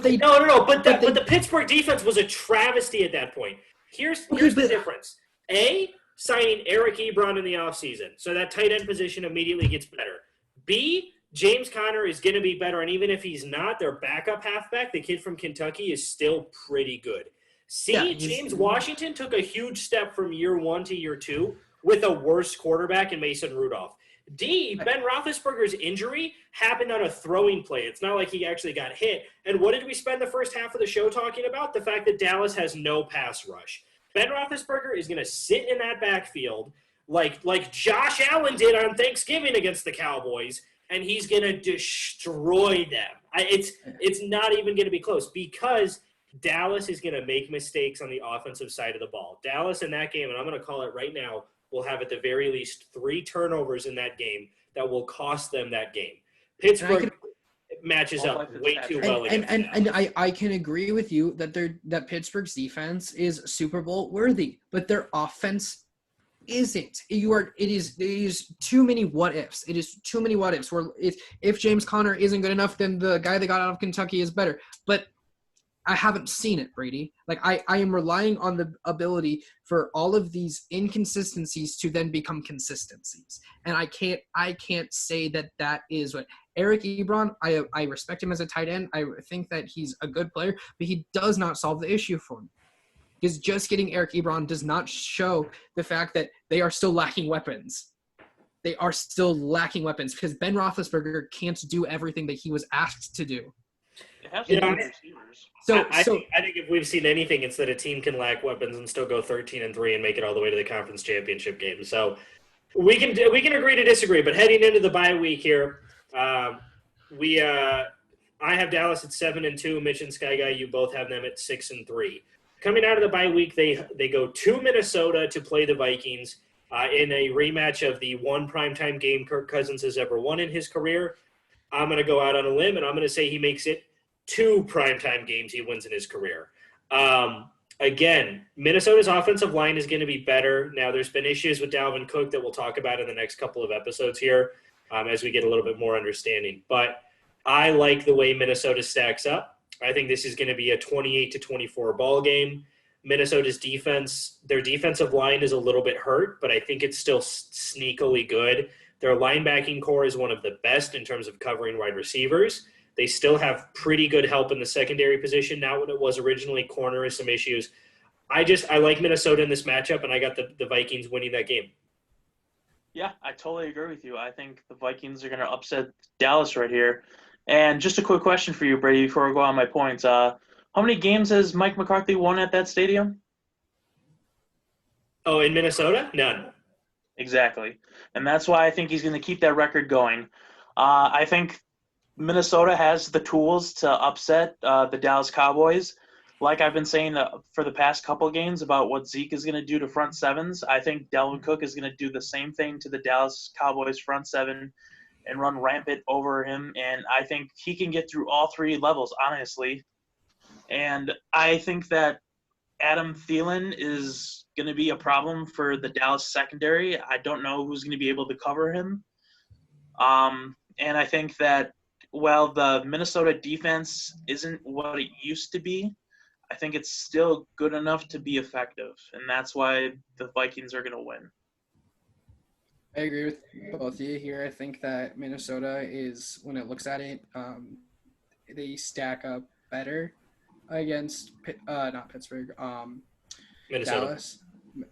they no. But the Pittsburgh defense was a travesty at that point. Here's the difference. A, signing Eric Ebron in the offseason, so that tight end position immediately gets better. B, James Conner is going to be better, and even if he's not, their backup halfback, the kid from Kentucky, is still pretty good. C, James Washington took a huge step from year 1 to year 2 with a worse quarterback in Mason Rudolph. D, Ben Roethlisberger's injury happened on a throwing play. It's not like he actually got hit. And what did we spend the first half of the show talking about? The fact that Dallas has no pass rush. Ben Roethlisberger is going to sit in that backfield like Josh Allen did on Thanksgiving against the Cowboys, and he's going to destroy them. It's not even going to be close because Dallas is going to make mistakes on the offensive side of the ball. Dallas in that game, and I'm going to call it right now, will have at the very least 3 turnovers in that game that will cost them that game. Pittsburgh matches up way too well against and I can agree with you that Pittsburgh's defense is Super Bowl worthy, but their offense isn't. It is too many what ifs. It is too many what ifs. Where if James Conner isn't good enough, then the guy they got out of Kentucky is better. But I haven't seen it, Brady. Like I am relying on the ability for all of these inconsistencies to then become consistencies. And I can't say that is what Eric Ebron, I respect him as a tight end. I think that he's a good player, but he does not solve the issue for me. Because just getting Eric Ebron does not show the fact that they are still lacking weapons. They are still lacking weapons because Ben Roethlisberger can't do everything that he was asked to do. I think if we've seen anything, it's that a team can lack weapons and still go 13-3 and make it all the way to the conference championship game. So we can agree to disagree. But heading into the bye week here, I have Dallas at 7-2. Mitch and Sky Guy, you both have them at 6-3. Coming out of the bye week, they go to Minnesota to play the Vikings in a rematch of the one primetime game Kirk Cousins has ever won in his career. I'm going to go out on a limb, and I'm going to say he makes it 2 primetime games he wins in his career. Again, Minnesota's offensive line is going to be better. Now, there's been issues with Dalvin Cook that we'll talk about in the next couple of episodes here as we get a little bit more understanding. But I like the way Minnesota stacks up. I think this is going to be a 28-24 ball game. Minnesota's defense, their defensive line is a little bit hurt, but I think it's still sneakily good. Their linebacking core is one of the best in terms of covering wide receivers. They still have pretty good help in the secondary position, not what it was originally. Corner is some issues. I like Minnesota in this matchup, and I got the Vikings winning that game. Yeah, I totally agree with you. I think the Vikings are going to upset Dallas right here. And just a quick question for you, Brady, before I go on my points. How many games has Mike McCarthy won at that stadium? Oh, in Minnesota? None. Exactly. And that's why I think he's going to keep that record going. I think Minnesota has the tools to upset the Dallas Cowboys. Like I've been saying for the past couple games about what Zeke is going to do to front sevens, I think Dalvin Cook is going to do the same thing to the Dallas Cowboys front seven and run rampant over him. And I think he can get through all 3 levels, honestly. And I think that Adam Thielen is going to be a problem for the Dallas secondary. I don't know who's going to be able to cover him. And I think that while the Minnesota defense isn't what it used to be, I think it's still good enough to be effective. And that's why the Vikings are going to win. I agree with both of you here. I think that Minnesota is, when it looks at it, they stack up better against not Pittsburgh, Minnesota. Dallas.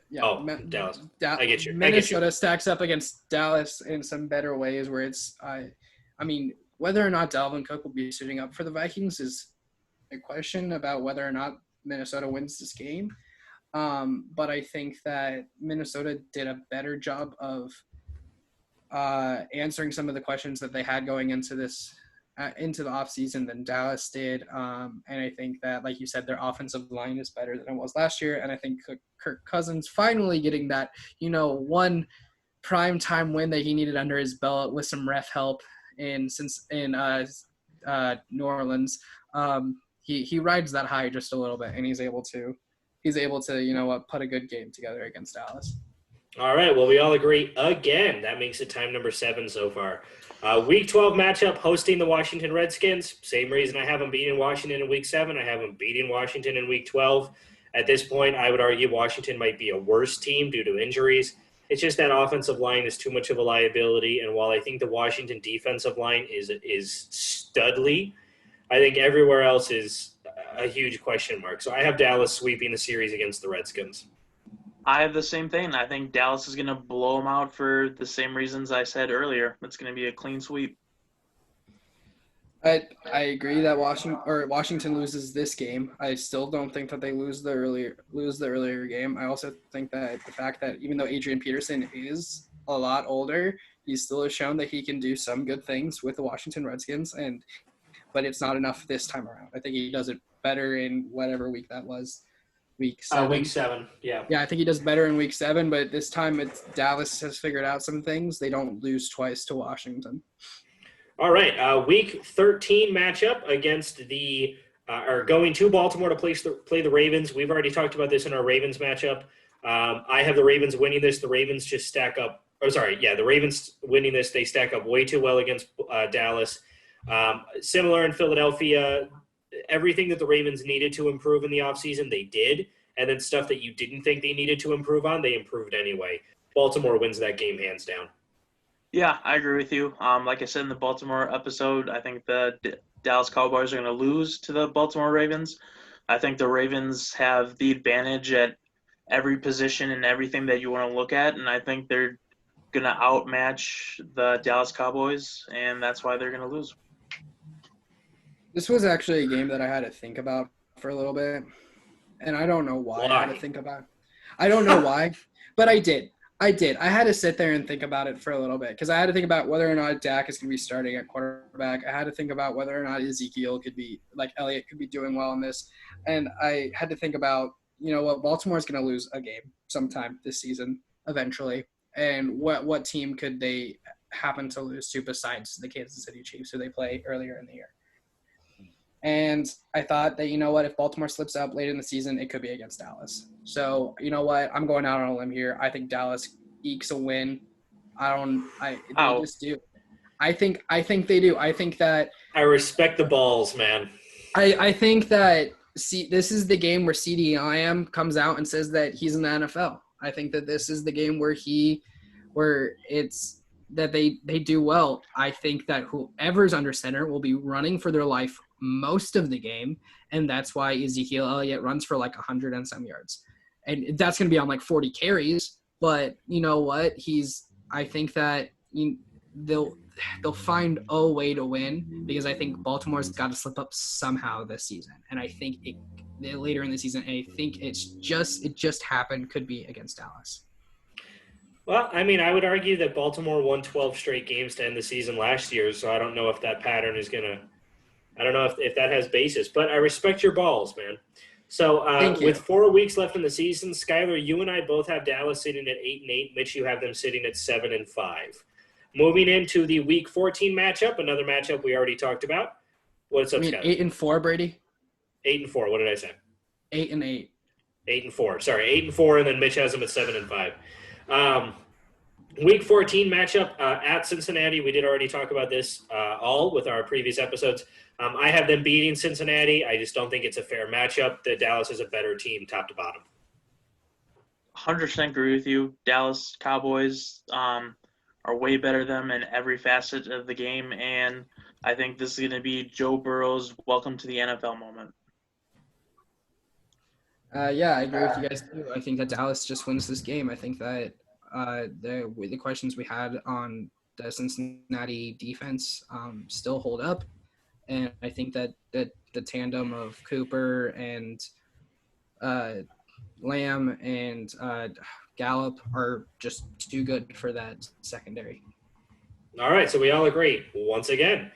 Yeah, Dallas. I get you. Minnesota stacks up against Dallas in some better ways where it's I mean, whether or not Dalvin Cook will be suiting up for the Vikings is a question about whether or not Minnesota wins this game. But I think that Minnesota did a better job of answering some of the questions that they had going into this into the offseason than Dallas did. And I think that, like you said, their offensive line is better than it was last year. And I think Kirk Cousins finally getting that, one prime time win that he needed under his belt with some ref help in New Orleans. He rides that high just a little bit, and he's able to put a good game together against Dallas. All right. Well, we all agree again. That makes it time number 7 so far. Week 12 matchup hosting the Washington Redskins. Same reason I have them beating Washington in Week 7. I have them beating Washington in Week 12. At this point, I would argue Washington might be a worse team due to injuries. It's just that offensive line is too much of a liability. And while I think the Washington defensive line is studly, I think everywhere else is a huge question mark. So I have Dallas sweeping the series against the Redskins. I have the same thing. I think Dallas is going to blow them out for the same reasons I said earlier. It's going to be a clean sweep. I agree that Washington loses this game. I still don't think that they lose the earlier game. I also think that the fact that even though Adrian Peterson is a lot older, he still has shown that he can do some good things with the Washington Redskins, but it's not enough this time around. I think he does it better in whatever week that was. Week 7. Week 7, yeah. Yeah, I think he does better in Week 7, but this time Dallas has figured out some things. They don't lose twice to Washington. All right, Week 13 matchup against going to Baltimore to play the Ravens. We've already talked about this in our Ravens matchup. I have the Ravens winning this. The Ravens just stack up. The Ravens winning this. They stack up way too well against Dallas. Similar in Philadelphia. Everything that the Ravens needed to improve in the offseason, they did. And then stuff that you didn't think they needed to improve on, they improved anyway. Baltimore wins that game hands down. Yeah, I agree with you. Like I said in the Baltimore episode, I think the Dallas Cowboys are going to lose to the Baltimore Ravens. I think the Ravens have the advantage at every position and everything that you want to look at, and I think they're going to outmatch the Dallas Cowboys, and that's why they're going to lose. This was actually a game that I had to think about for a little bit, and I don't know why I had to think about it. I don't know why, but I did. I had to sit there and think about it for a little bit because I had to think about whether or not Dak is going to be starting at quarterback. I had to think about whether or not Ezekiel Elliott could be doing well in this. And I had to think about, Baltimore's going to lose a game sometime this season eventually. And what team could they happen to lose to besides the Kansas City Chiefs, who they play earlier in the year? And I thought that, if Baltimore slips up late in the season, it could be against Dallas. So, you know what? I'm going out on a limb here. I think Dallas ekes a win. They just do. I think they do. I think that – I respect the balls, man. I think that this is the game where CeeDee Lamb comes out and says that he's in the NFL. I think that this is the game where they do well. I think that whoever's under center will be running for their life most of the game, and that's why Ezekiel Elliott runs for 100 and some yards. And that's going to be on 40 carries, but you know what? I think that they'll find a way to win because I think Baltimore's got to slip up somehow this season. And I think later in the season, I think it just happened could be against Dallas. Well, I mean, I would argue that Baltimore won 12 straight games to end the season last year, so I don't know if that pattern is going to – I don't know if that has basis. But I respect your balls, man. So with 4 weeks left in the season, Skylar, you and I both have Dallas sitting at 8-8. Mitch, you have them sitting at 7-5. Moving into the Week 14 matchup, another matchup we already talked about. What's up, Skylar? 8-4, Brady? 8-4. What did I say? 8-8. 8-4. Sorry, 8-4, and then Mitch has them at 7-5. Week 14 matchup at Cincinnati. We did already talk about this all with our previous episodes. I have them beating Cincinnati. I just don't think it's a fair matchup. The Dallas is a better team top to bottom. 100% agree with you. Dallas Cowboys are way better than them in every facet of the game, and I think this is going to be Joe Burrow's welcome to the NFL moment. Yeah, I agree with you guys too. I think that Dallas just wins this game. I think that the questions we had on the Cincinnati defense still hold up, and I think that the tandem of Cooper and Lamb and Gallup are just too good for that secondary. All right, so we all agree once again.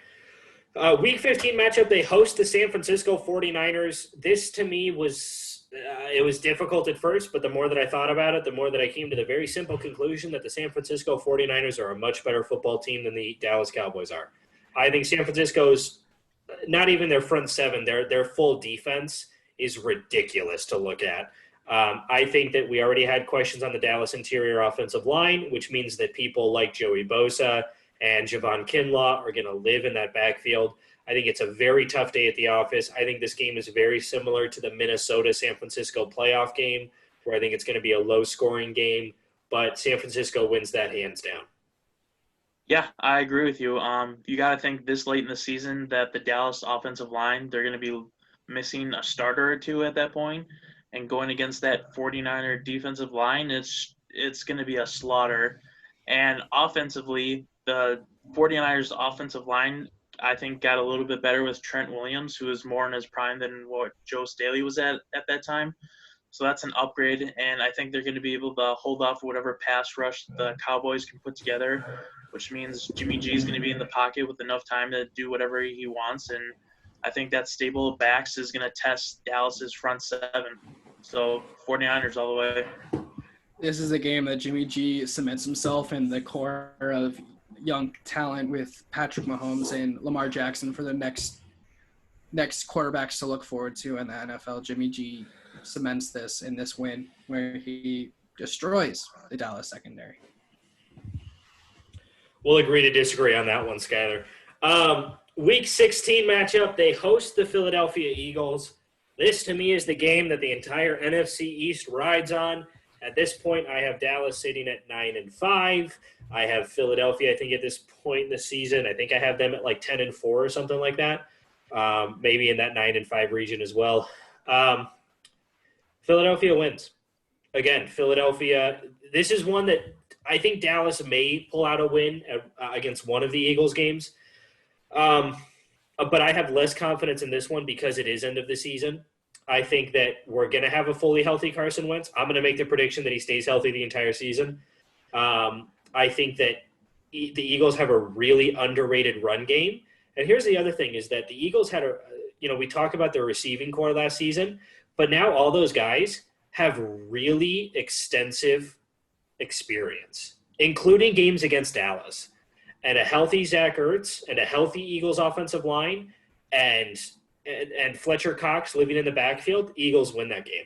Week 15 matchup, they host the San Francisco 49ers. This, to me, it was difficult at first, but the more that I thought about it, the more that I came to the very simple conclusion that the San Francisco 49ers are a much better football team than the Dallas Cowboys are. I think San Francisco's not even their front seven, their full defense is ridiculous to look at. I think that we already had questions on the Dallas interior offensive line, which means that people like Joey Bosa and Javon Kinlaw are going to live in that backfield. I think it's a very tough day at the office. I think this game is very similar to the Minnesota-San Francisco playoff game, where I think it's going to be a low-scoring game, but San Francisco wins that hands down. Yeah, I agree with you. You got to think this late in the season that the Dallas offensive line, they're going to be missing a starter or two at that point, and going against that 49er defensive line, it's going to be a slaughter. And offensively, the 49ers offensive line, I think, got a little bit better with Trent Williams, who is more in his prime than what Joe Staley was at that time. So that's an upgrade, and I think they're going to be able to hold off whatever pass rush the Cowboys can put together, which means Jimmy G is going to be in the pocket with enough time to do whatever he wants. And I think that stable of backs is going to test Dallas's front seven. So 49ers all the way. This is a game that Jimmy G cements himself in the core of young talent with Patrick Mahomes and Lamar Jackson for the next quarterbacks to look forward to in the NFL. Jimmy G cements this in this win where he destroys the Dallas secondary. We'll agree to disagree on that one, Skyler. Week 16 matchup, they host the Philadelphia Eagles. This, to me, is the game that the entire NFC East rides on. At this point, I have Dallas sitting at 9-5. I have Philadelphia, I think, at this point in the season. I think I have them at like 10-4 or something like that. Maybe in that 9-5 region as well. Philadelphia wins. Again, Philadelphia, this is one that I think Dallas may pull out a win against one of the Eagles games. But I have less confidence in this one because it is end of the season. I think that we're going to have a fully healthy Carson Wentz. I'm going to make the prediction that he stays healthy the entire season. I think that the Eagles have a really underrated run game. And here's the other thing is that the Eagles had we talk about their receiving core last season, but now all those guys have really extensive experience, including games against Dallas. And a healthy Zach Ertz and a healthy Eagles offensive line and Fletcher Cox living in the backfield, Eagles win that game.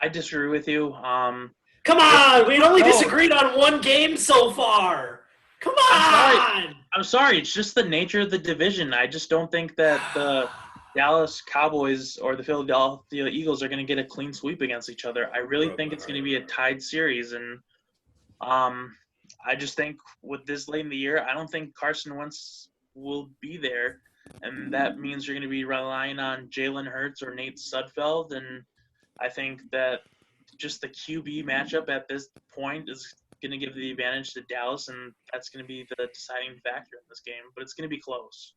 I disagree with you. Come on! We only disagreed on one game so far. Come on! I'm sorry. It's just the nature of the division. I just don't think that the Dallas Cowboys or the Philadelphia Eagles are going to get a clean sweep against each other. I really think it's going to be a tied series. And I just think with this late in the year, I don't think Carson Wentz will be there. And that means you're going to be relying on Jalen Hurts or Nate Sudfeld. And I think that just the QB matchup at this point is going to give the advantage to Dallas, and that's going to be the deciding factor in this game. But it's going to be close.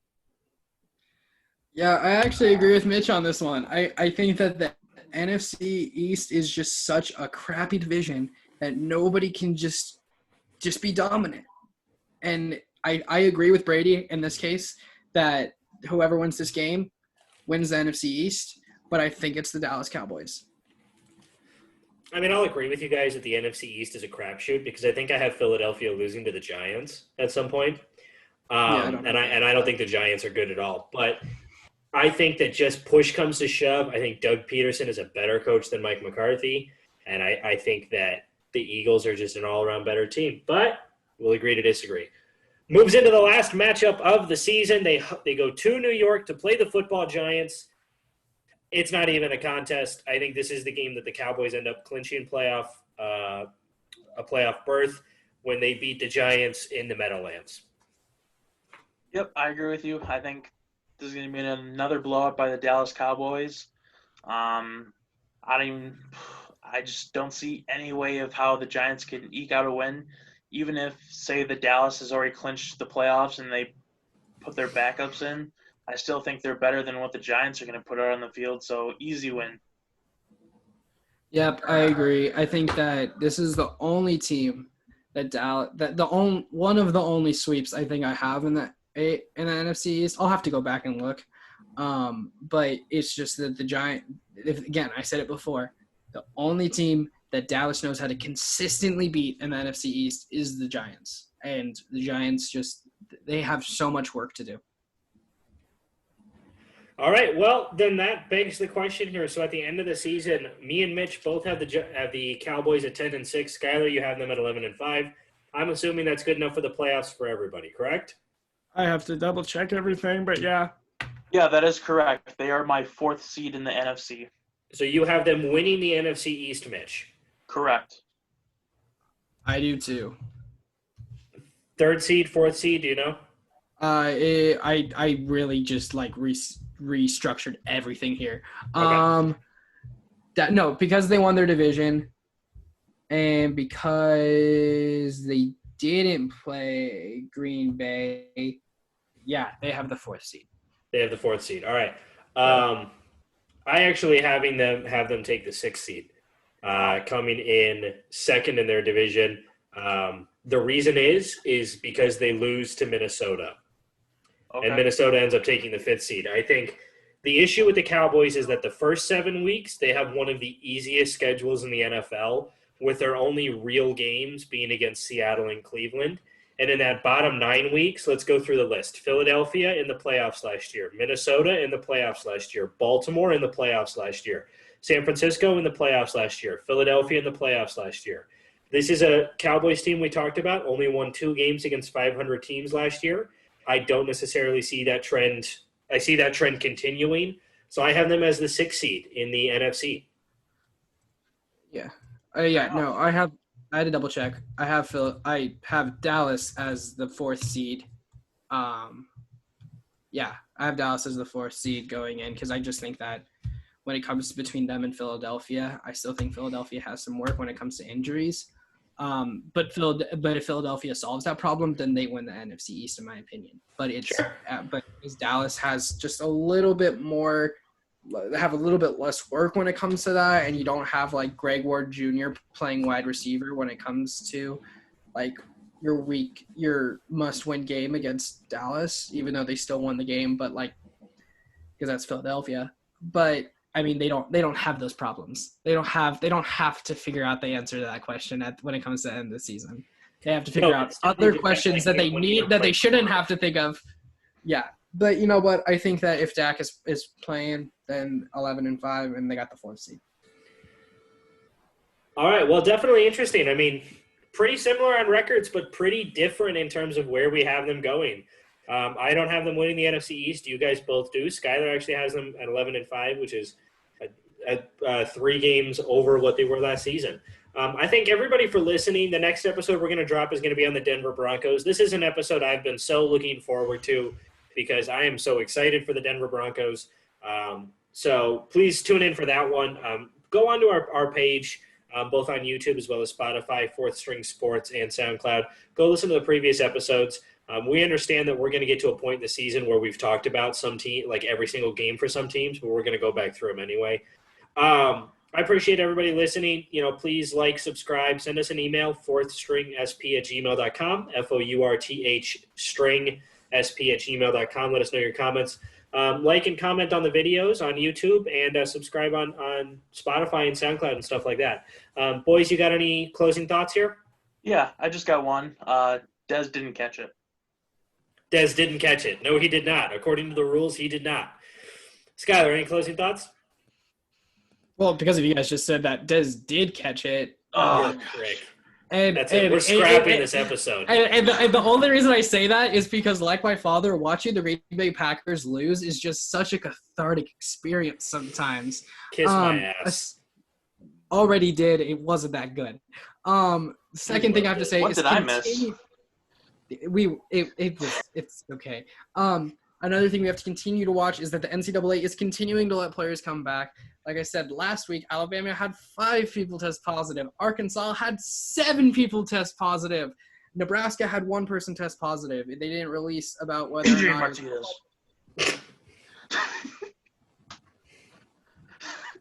Yeah, I actually agree with Mitch on this one. I think that the NFC East is just such a crappy division that nobody can just be dominant. And I agree with Brady in this case that whoever wins this game wins the NFC East, but I think it's the Dallas Cowboys. I mean, I'll agree with you guys that the NFC East is a crapshoot because I think I have Philadelphia losing to the Giants at some point. I don't think the Giants are good at all. But I think that just push comes to shove. I think Doug Peterson is a better coach than Mike McCarthy, and I think that the Eagles are just an all-around better team. But we'll agree to disagree. Moves into the last matchup of the season. They go to New York to play the football Giants. It's not even a contest. I think this is the game that the Cowboys end up clinching a playoff berth when they beat the Giants in the Meadowlands. Yep, I agree with you. I think this is going to be another blowout by the Dallas Cowboys. I just don't see any way of how the Giants can eke out a win, even if, say, the Dallas has already clinched the playoffs and they put their backups in. I still think they're better than what the Giants are going to put out on the field, so easy win. Yep, I agree. I think that this is the only team one of the only sweeps I think I have in the NFC East. I'll have to go back and look. But it's just that again, I said it before, the only team that Dallas knows how to consistently beat in the NFC East is the Giants. And the Giants they have so much work to do. All right, well, then that begs the question here. So at the end of the season, me and Mitch both have the Cowboys at 10-6. Skylar, you have them at 11-5. I'm assuming that's good enough for the playoffs for everybody, correct? I have to double check everything, but yeah. Yeah, that is correct. They are my 4th seed in the NFC. So you have them winning the NFC East, Mitch. Correct. I do too. 3rd seed, 4th seed, do you know? I really just like restructured everything here. Okay. Because they won their division, and because they didn't play Green Bay, yeah, they have the 4th seed. They have the 4th seed. All right. I actually have them take the 6th seed, coming in 2nd in their division. The reason is because they lose to Minnesota. Okay. And Minnesota ends up taking the 5th seed. I think the issue with the Cowboys is that the first 7 weeks, they have one of the easiest schedules in the NFL, with their only real games being against Seattle and Cleveland. And in that bottom 9 weeks, let's go through the list. Philadelphia in the playoffs last year. Minnesota in the playoffs last year. Baltimore in the playoffs last year. San Francisco in the playoffs last year. Philadelphia in the playoffs last year. This is a Cowboys team we talked about, only won 2 games against 500 teams last year. I don't necessarily see that trend. I see that trend continuing. So I have them as the 6th seed in the NFC. Yeah. I had to double check. I have Dallas as the 4th seed. I have Dallas as the 4th seed going in because I just think that when it comes between them and Philadelphia, I still think Philadelphia has some work when it comes to injuries. But if Philadelphia solves that problem, then they win the NFC East, in my opinion. But Dallas has just a little bit more. They have a little bit less work when it comes to that, and you don't have like Greg Ward Jr. playing wide receiver when it comes to like your must-win game against Dallas, even though they still won the game, but like because that's Philadelphia. But I mean, they don't have those problems. They don't have to figure out the answer to that question when it comes to the end of the season. They have to figure out other questions that they shouldn't have to think of. Yeah. But you know what? I think that if Dak is playing, then 11-5, and they got the 4th seed. All right. Well, definitely interesting. I mean, pretty similar on records, but pretty different in terms of where we have them going. I don't have them winning the NFC East. You guys both do. Skylar actually has them at 11-5, which is 3 games over what they were last season. I thank everybody for listening. The next episode we're going to drop is going to be on the Denver Broncos. This is an episode I've been so looking forward to because I am so excited for the Denver Broncos. So please tune in for that one. Go onto our page, both on YouTube as well as Spotify, 4th String Sports, and SoundCloud. Go listen to the previous episodes. We understand that we're going to get to a point in the season where we've talked about some team, like every single game for some teams, but we're going to go back through them anyway. I appreciate everybody listening. Please like, subscribe, send us an email, fourthstringsp@gmail.com, FOURTH string sp@gmail.com. Let us know your comments. Like and comment on the videos on YouTube, and subscribe on Spotify and SoundCloud and stuff like that. Boys, you got any closing thoughts here? Yeah, I just got one. Dez didn't catch it. Dez didn't catch it. No, he did not. According to the rules, he did not. Skylar, any closing thoughts? Well, because of you guys just said that Dez did catch it. Oh, frick. And That's it. We're scrapping this episode. And the only reason I say that is because, like my father, watching the Green Bay Packers lose is just such a cathartic experience sometimes. Kiss my ass. Already did. It wasn't that good. Second thing I have to say what is did I miss? It's okay. Another thing we have to continue to watch is that the NCAA is continuing to let players come back. Like I said, last week, Alabama had 5 people test positive. Arkansas had 7 people test positive. Nebraska had 1 person test positive. They didn't release about whether or not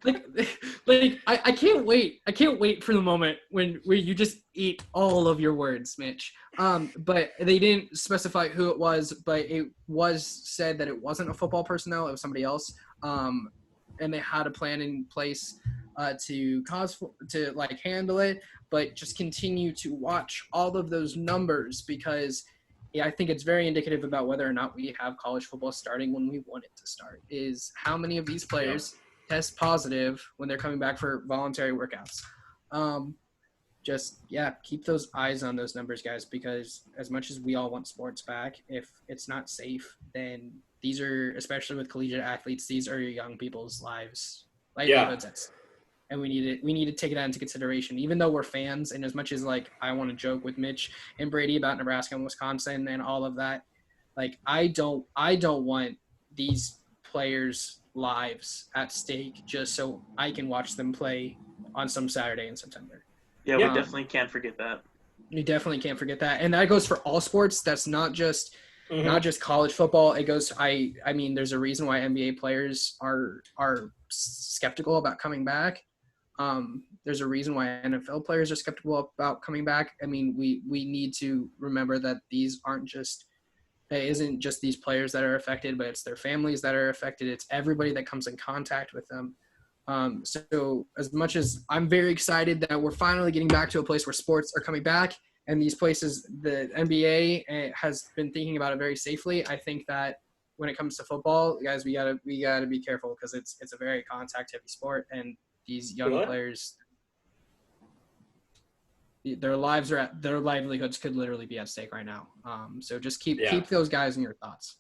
like, I can't wait. I can't wait for the moment where you just eat all of your words, Mitch. But they didn't specify who it was, but it was said that it wasn't a football personnel, it was somebody else. And they had a plan in place to like handle it, but just continue to watch all of those numbers because I think it's very indicative about whether or not we have college football starting when we want it to start. Is how many of these players test positive when they're coming back for voluntary workouts. Keep those eyes on those numbers, guys, because as much as we all want sports back, if it's not safe, then these are, especially with collegiate athletes, these are your young people's livelihoods. And we need to take that into consideration, even though we're fans. And as much as like I want to joke with Mitch and Brady about Nebraska and Wisconsin and all of that, like I don't want these players' lives at stake just so I can watch them play on some Saturday in September. Yeah, we definitely can't forget that. You definitely can't forget that, and that goes for all sports. That's not just college football. It goes. I mean, there's a reason why NBA players are skeptical about coming back. There's a reason why NFL players are skeptical about coming back. I mean, we need to remember that it isn't just these players that are affected, but it's their families that are affected. It's everybody that comes in contact with them. So as much as I'm very excited that we're finally getting back to a place where sports are coming back, and these places, the NBA has been thinking about it very safely. I think that when it comes to football, guys, we gotta be careful because it's a very contact heavy sport, and these young players, their livelihoods could literally be at stake right now. So just keep those guys in your thoughts.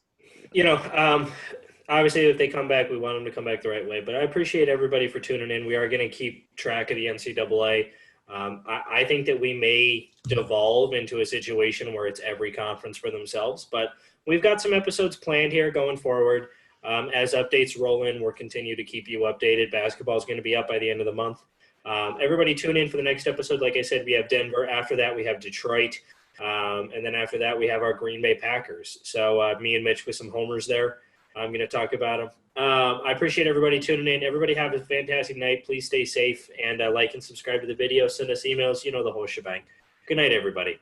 Obviously, if they come back, we want them to come back the right way. But I appreciate everybody for tuning in. We are going to keep track of the NCAA. I think that we may devolve into a situation where it's every conference for themselves. But we've got some episodes planned here going forward. As updates roll in, we'll continue to keep you updated. Basketball is going to be up by the end of the month. Everybody tune in for the next episode. Like I said, we have Denver. After that, we have Detroit. And then after that, we have our Green Bay Packers. So me and Mitch with some homers there. I'm going to talk about them. I appreciate everybody tuning in. Everybody have a fantastic night. Please stay safe and like and subscribe to the video. Send us emails. You know the whole shebang. Good night, everybody.